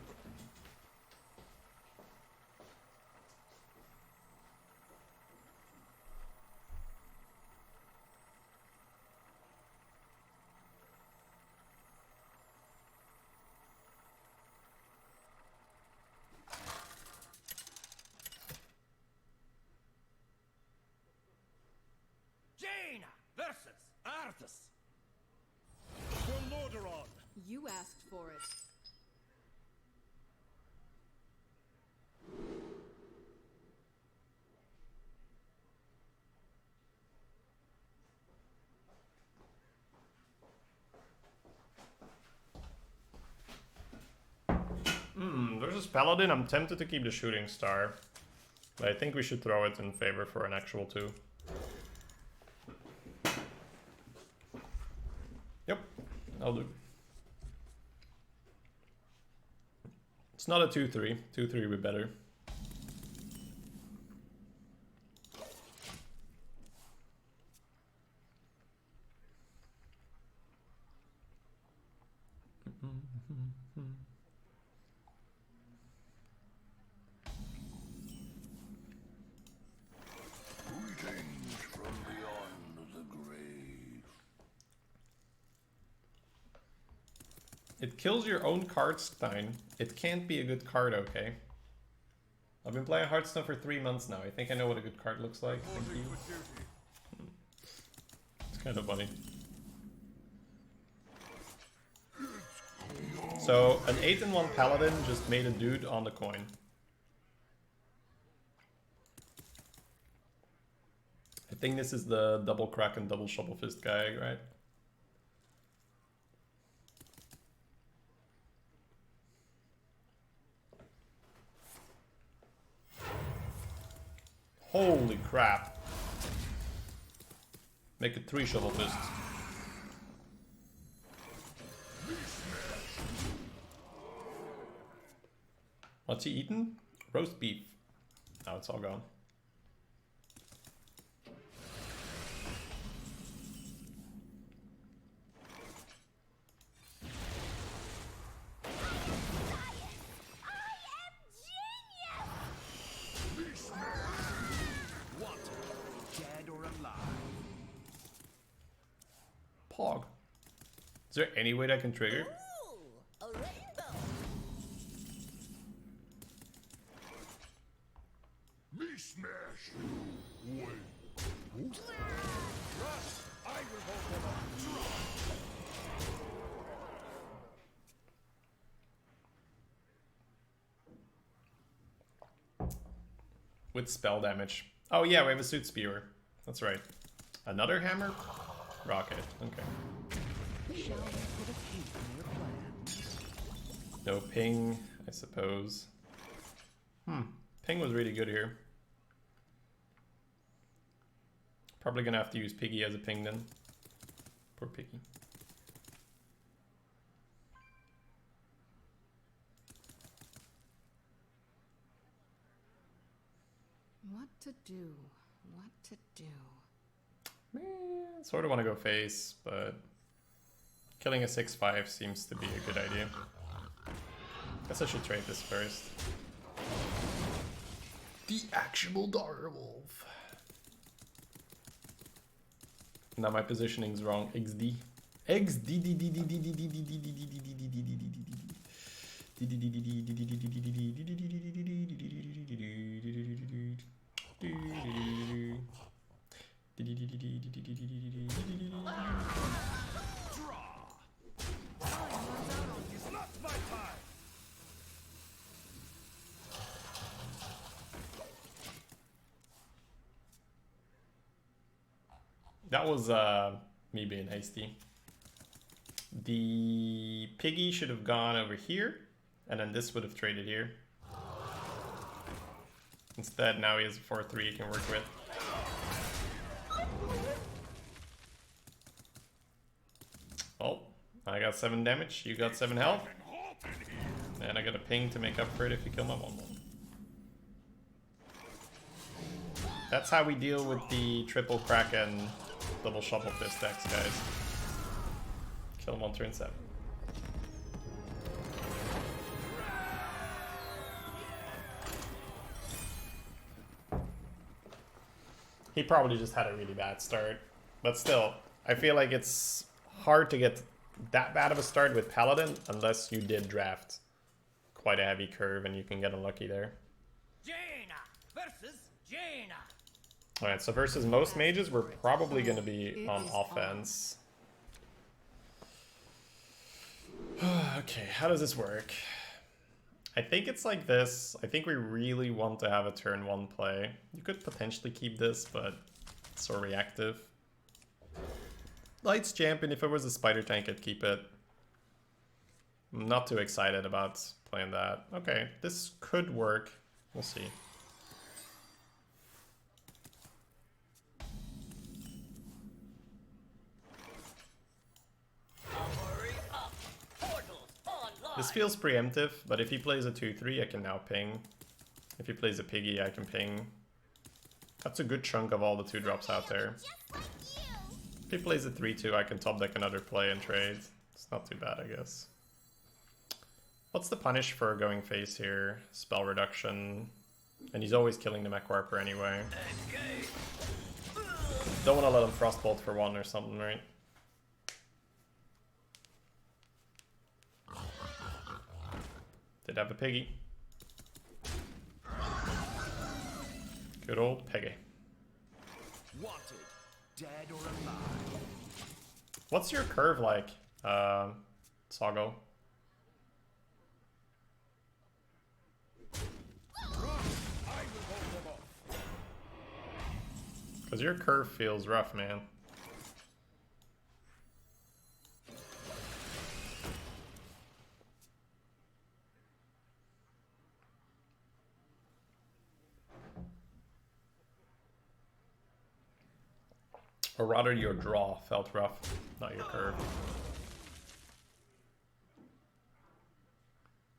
Jaina versus Arthas. For Lordaeron. You asked for it. Versus Paladin, I'm tempted to keep the Shooting Star. But I think we should throw it in favor for an actual 2. Yep, I'll do. It's not a 2-3. 2-3 would be better. Greetings from beyond the grave. It kills your own card, Stein. It can't be a good card, okay? I've been playing Hearthstone for 3 months now. I think I know what a good card looks like. Thank you. It's kind of funny. So, an 8-1 Paladin just made a dude on the coin. I think this is the double crack and double shovel fist guy, right? Holy crap. Make it 3 shovel fists. What's he eaten? Roast beef. Now it's all gone. Pog. Is there any way that I can trigger? Ooh, a rainbow. Me smash. Wait. I revolt them all. With spell damage. Oh yeah, we have a Suit Spewer. That's right. Another hammer? Rocket. Okay. No ping, I suppose. Ping was really good here. Probably gonna have to use Piggy as a ping then. Poor Piggy. What to do? What to do? Sort of want to go face, but killing a 6/5 seems to be a good idea. Guess I should trade this first. The actual direwolf. Now my positioning's wrong. XD. That was me being hasty. The Piggy should have gone over here, and then this would have traded here. Instead, now he has a 4/3 he can work with. Well, I got 7 damage, you got 7 health. And I got a ping to make up for it if you kill my 1/1. That's how we deal with the triple Kraken double Shovel Fist decks, guys. Kill him on turn 7. He probably just had a really bad start. But still, I feel like it's hard to get that bad of a start with Paladin unless you did draft quite a heavy curve and you can get unlucky there. Jaina versus Jaina. Alright, so versus most mages, we're probably going to be on offense. Okay, how does this work? I think it's like this. I think we really want to have a turn 1 play. You could potentially keep this, but it's so reactive. Lights Champion, if it was a spider tank, I'd keep it. I'm not too excited about playing that. Okay, this could work. We'll see. This feels preemptive, but if he plays a 2-3, I can now ping. If he plays a piggy, I can ping. That's a good chunk of all the 2-drops out there. If he plays a 3-2, I can top deck another play and trade. It's not too bad, I guess. What's the punish for going face here? Spell reduction. And he's always killing the Mech Warper anyway. Don't want to let him Frostbolt for 1 or something, right? Did have a piggy. Good old Peggy. Wanted, dead or alive. What's your curve like, Soggo? Because your curve feels rough, man. Or rather, your draw felt rough, not your curve.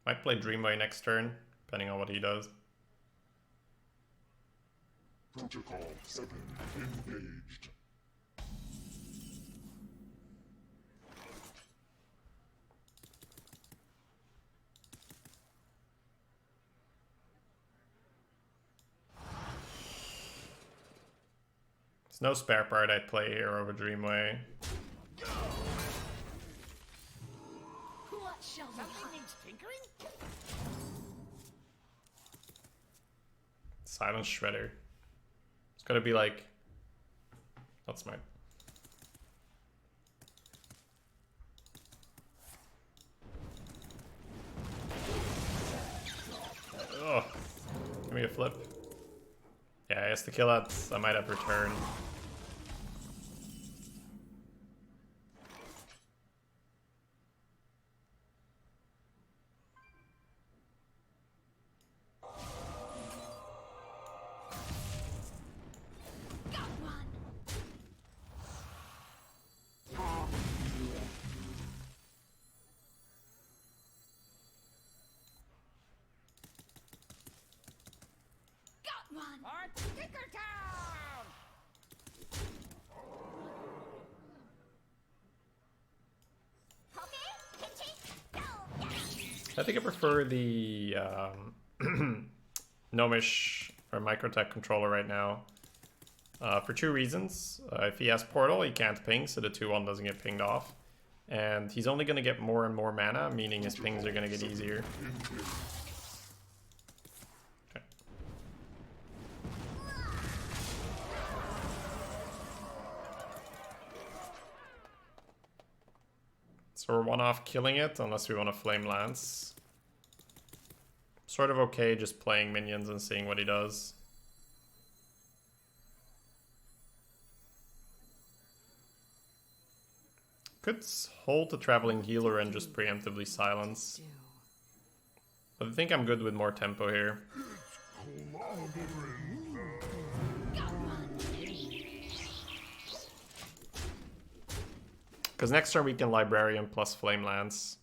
Might play Dreamway next turn, depending on what he does. Protocol 7 engaged. There's no spare part I'd play here over Dreamway. What shall we Something needs tinkering? Silent Shredder. It's gonna be like... Not smart. Ugh. Give me a flip. Yeah, he has to kill that. I might have return. one? Tinker Town! I think I prefer the Gnomish or Microtech controller right now. For 2 reasons. If he has Portal, he can't ping, so the 2-1 doesn't get pinged off. And he's only going to get more and more mana, meaning his pings are going to get easier. Okay. So we're 1-off killing it, unless we want to Flame Lance. Sort of okay just playing minions and seeing what he does. Could hold the Traveling Healer and just preemptively silence. But I think I'm good with more tempo here. Because next turn we can Librarian plus Flame Lance.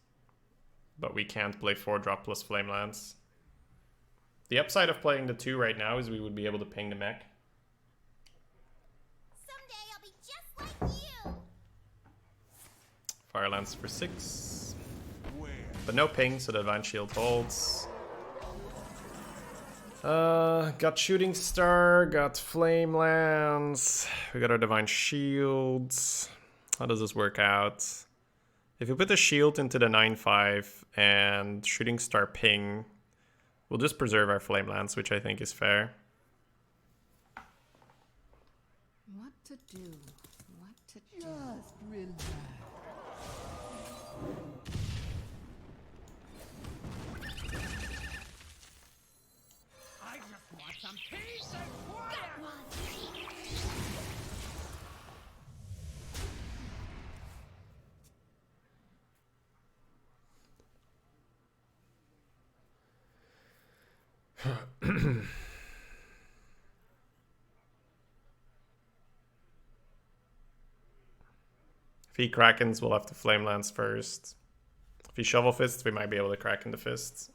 But we can't play 4-drop plus Flame Lance. The upside of playing the 2 right now is we would be able to ping the mech. Someday I'll be just like you. Fire Lance for 6. But no ping, so the Divine Shield holds. Got Shooting Star, got Flame Lance. We got our Divine Shields. How does this work out? If we put the shield into the 9/5 and Shooting Star ping, we'll just preserve our Flame Lance, which I think is fair. What to do? What to do? Just relax. I just want some peace and quiet. If he Krakens, we'll have to Flame Lance first. If he Shovel Fists, we might be able to Kraken the Fists.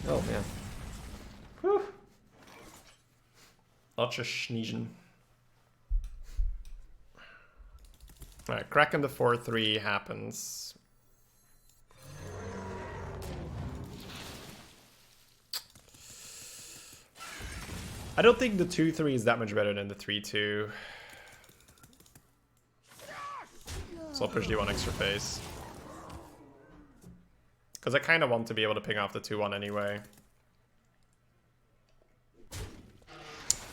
Oh man. Whew. Lots of sneezing. Alright, Kraken the 4/3 happens. I don't think the 2/3 is that much better than the 3/2. So I'll push the 1 extra face. Because I kind of want to be able to ping off the 2/1 anyway.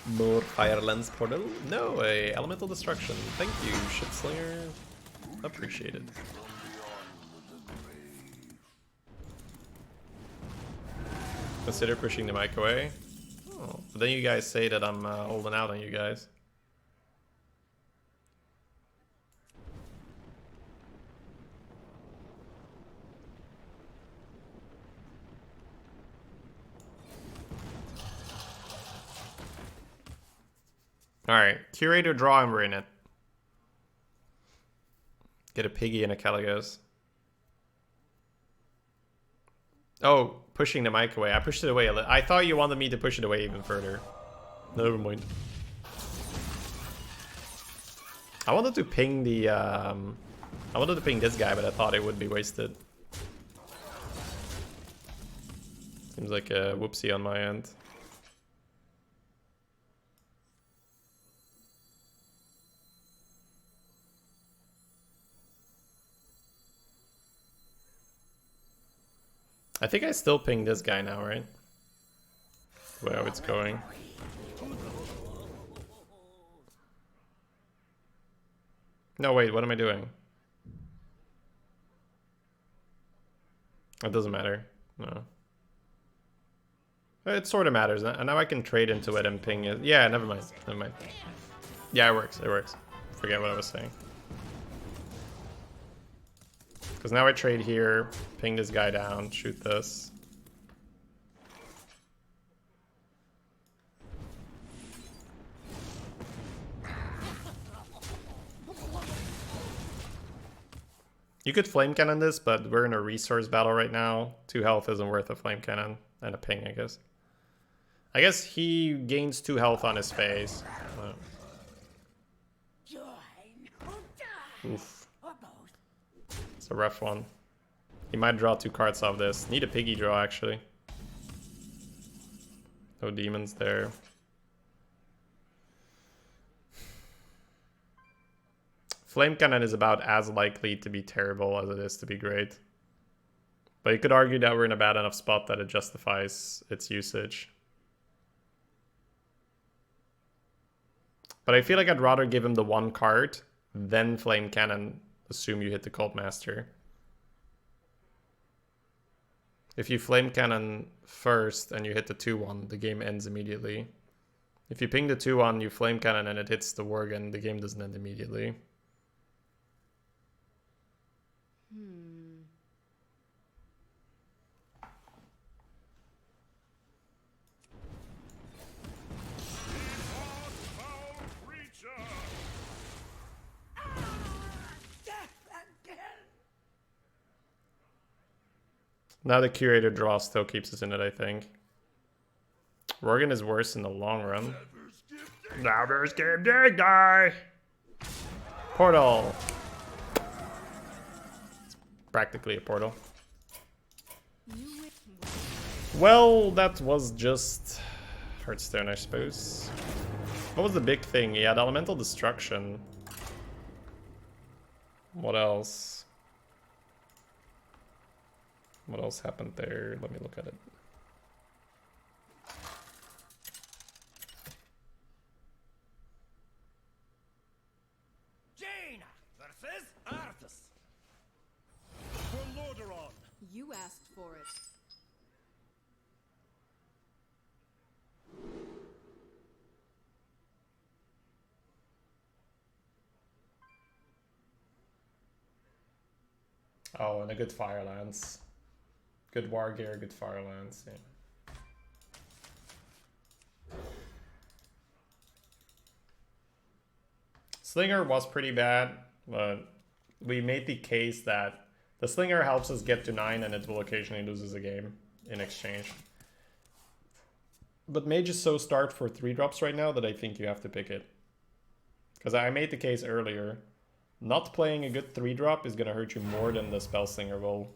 More Fire Lens Portal? No, a Elemental Destruction. Thank you, Shitslinger. Appreciated. Consider pushing the mic away. Oh, but then you guys say that I'm holding out on you guys. Alright, Curator draw and we're in it. Get a piggy and a Kalesgos. Oh, pushing the mic away. I pushed it away a little. I thought you wanted me to push it away even further. Never mind. I wanted to ping the I wanted to ping this guy, but I thought it would be wasted. Seems like a whoopsie on my end. I think I still ping this guy now, right? Where it's going. No, wait, what am I doing? It doesn't matter. No. It sort of matters. And now I can trade into it and ping it. Yeah, never mind. Never mind. Yeah, it works. It works. Forget what I was saying. Because now I trade here, ping this guy down, shoot this. You could flame cannon this, but we're in a resource battle right now. 2 health isn't worth a flame cannon and a ping, I guess. I guess he gains 2 health on his face. Oof. It's a rough one. He might draw 2 cards off this. Need a piggy draw, actually. No demons there. Flame Cannon is about as likely to be terrible as it is to be great. But you could argue that we're in a bad enough spot that it justifies its usage. But I feel like I'd rather give him the 1 card, then Flame Cannon, assume you hit the Cult Master. If you Flame Cannon first and you hit the 2/1, the game ends immediately. If you ping the 2/1, you Flame Cannon and it hits the Worgen, the game doesn't end immediately. Foul creature! Now the Curator draw still keeps us in it, I think. Worgen is worse in the long run. Now there's game day, guy! Portal! It's practically a portal. Well, that was just Hearthstone, I suppose. What was the big thing? He had Elemental Destruction. What else? What else happened there? Let me look at it. Jaina versus Arthas. For Lordaeron. You asked for it. Oh, and a good Fire Lance. Good War Gear, good Fire Lance, yeah. Slinger was pretty bad, but we made the case that the Slinger helps us get to 9 and it will occasionally loses a game in exchange. But Mage is so starved for 3-drops right now that I think you have to pick it. Because I made the case earlier. Not playing a good 3-drop is going to hurt you more than the Spell Slinger will.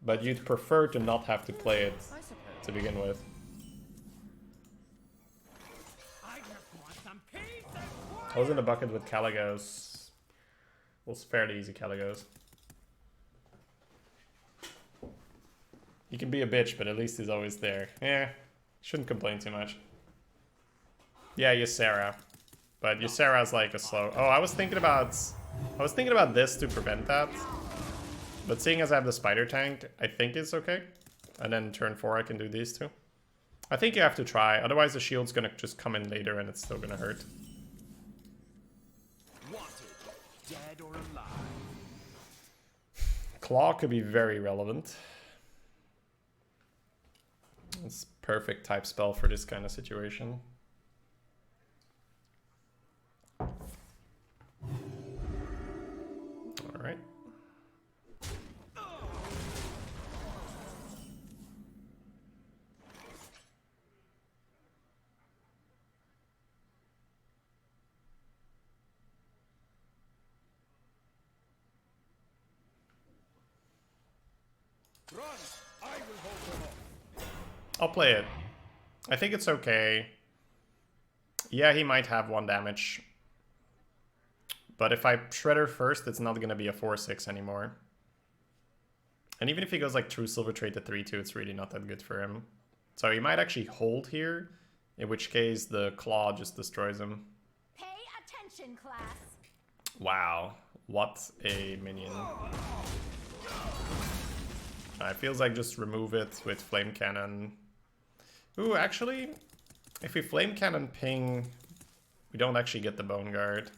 But you'd prefer to not have to play it to begin with. I just want some peace and quiet. I was in the bucket with Kalesgos. It was fairly easy Kalesgos. He can be a bitch, but at least he's always there. Yeah, shouldn't complain too much. Yeah, Ysera. But Ysera's like a slow... Oh, I was thinking about this to prevent that. But seeing as I have the Spider Tank, I think it's okay. And then turn 4 I can do these two. I think you have to try, otherwise the shield's gonna just come in later and it's still gonna hurt. Wanted, dead or alive. Claw could be very relevant. It's perfect type spell for this kind of situation. Alright. Run! I will hold them off. I'll play it. I think it's okay. Yeah, he might have 1 damage. But if I Shredder first, it's not going to be a 4-6 anymore. And even if he goes like True Silver Trade to 3-2, it's really not that good for him. So he might actually hold here, in which case the Claw just destroys him. Pay attention, class. Wow, what a minion. It feels like just remove it with Flame Cannon. Ooh, actually, if we Flame Cannon ping, we don't actually get the Bone Guard.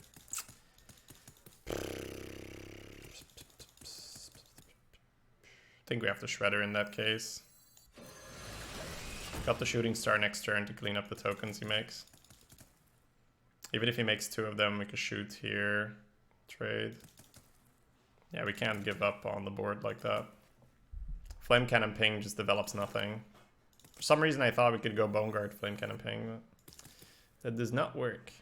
I think we have to Shredder in that case. Got the Shooting Star next turn to clean up the tokens he makes. Even if he makes 2 of them, we can shoot here. Trade. Yeah, we can't give up on the board like that. Flame Cannon Ping just develops nothing. For some reason I thought we could go Bone Guard Flame Cannon Ping, but that does not work.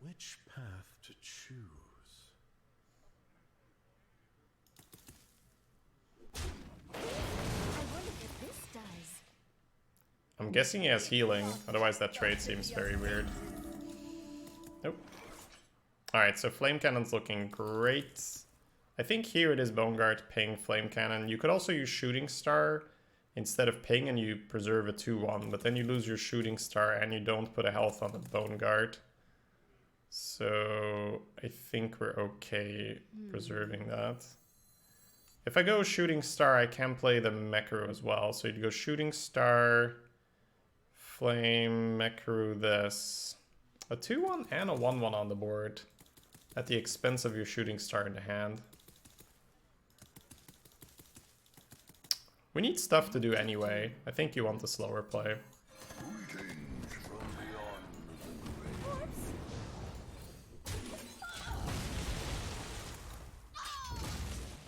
Which path to choose? I wonder what this does. I'm guessing he has healing, otherwise that trade seems very weird. Nope. Alright, so Flame Cannon's looking great. I think here it is Bone Guard, Ping, Flame Cannon. You could also use Shooting Star instead of Ping and you preserve a 2-1, but then you lose your Shooting Star and you don't put a health on the Bone Guard. So I think we're okay preserving that. If I go Shooting Star, I can play the Mekaru as well. So you'd go Shooting Star, Flame, Mekaru, this. A 2-1 and a 1-1 on the board. at the expense of your shooting star in the hand. We need stuff to do anyway. I think you want the slower play.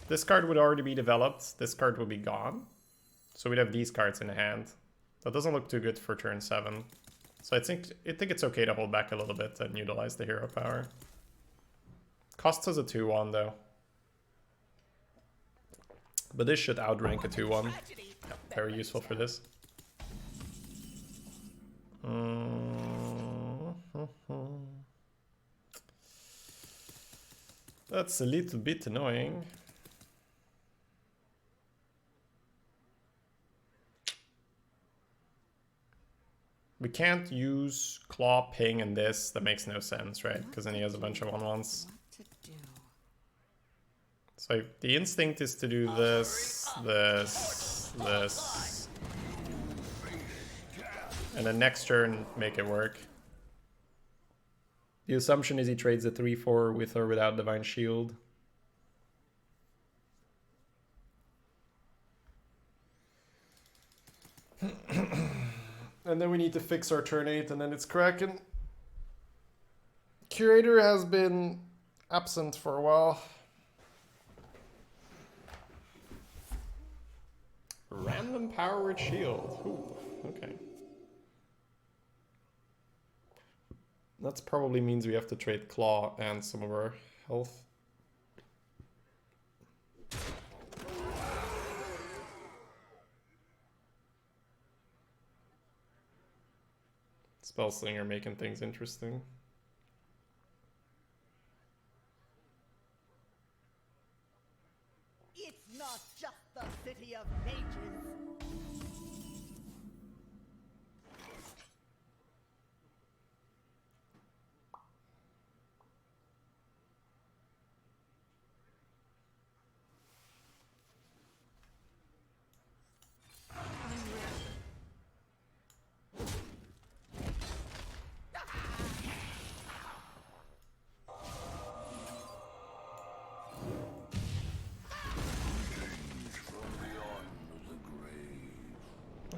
This card would already be developed. This card will be gone. So we'd have these cards in the hand. That doesn't look too good for turn 7. So I think it's okay to hold back a little bit and utilize the hero power. Costs us a 2-1 though. But this should outrank a 2-1. Yeah, very useful for this. That's a little bit annoying. We can't use Claw, Ping, and this. That makes no sense, right? Because then he has a bunch of 1/1s. So the instinct is to do this, this, this. And then next turn, make it work. The assumption is he trades a 3/4 with or without Divine Shield. And then we need to fix our turn 8, and then it's Kraken. Curator has been absent for a while. Random power with shield. Ooh, okay. That probably means we have to trade Claw and some of our health. Spellslinger making things interesting. It's not just the city of mages.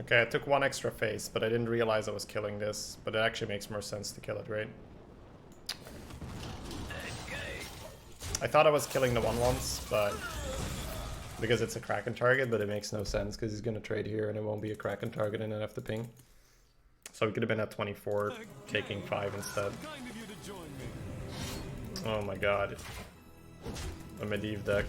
Okay, I took 1 extra face, but I didn't realize I was killing this. But it actually makes more sense to kill it, right? I thought I was killing the 1/1s, but because it's a Kraken target, but it makes no sense because he's gonna trade here and it won't be a Kraken target and then have to ping. So we could have been at 24, taking 5 instead. Oh my god. A Medivh deck.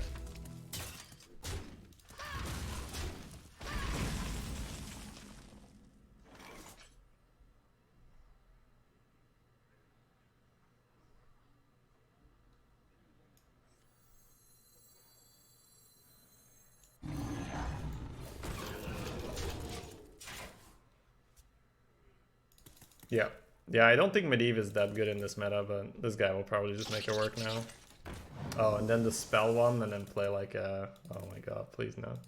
Yeah. Yeah, I don't think Medivh is that good in this meta, but this guy will probably just make it work now. Oh, and then the spell one, and then play like a... Oh my god, please no.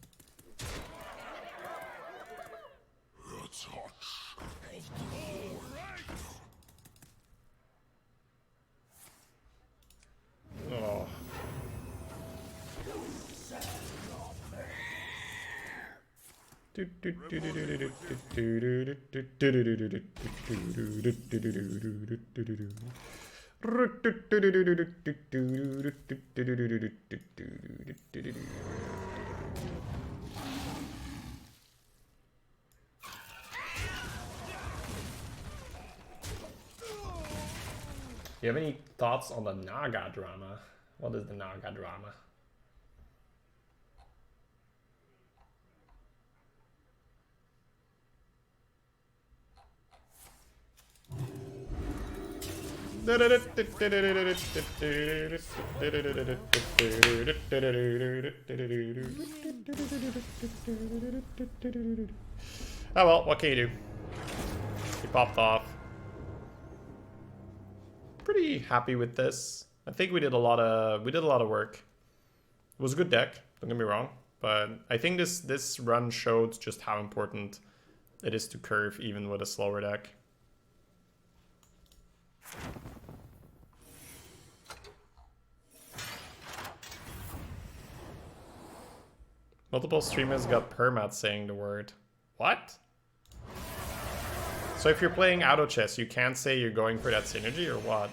Oh. You have any thoughts on the Naga drama? What is the Naga drama? Oh well, what can you do? He popped off. Pretty happy with this. I think we did a lot of work. It was a good deck, don't get me wrong, but I think this run showed just how important it is to curve even with a slower deck. Multiple streamers got permat saying the word. What? So if you're playing auto chess, you can't say you're going for that synergy or what?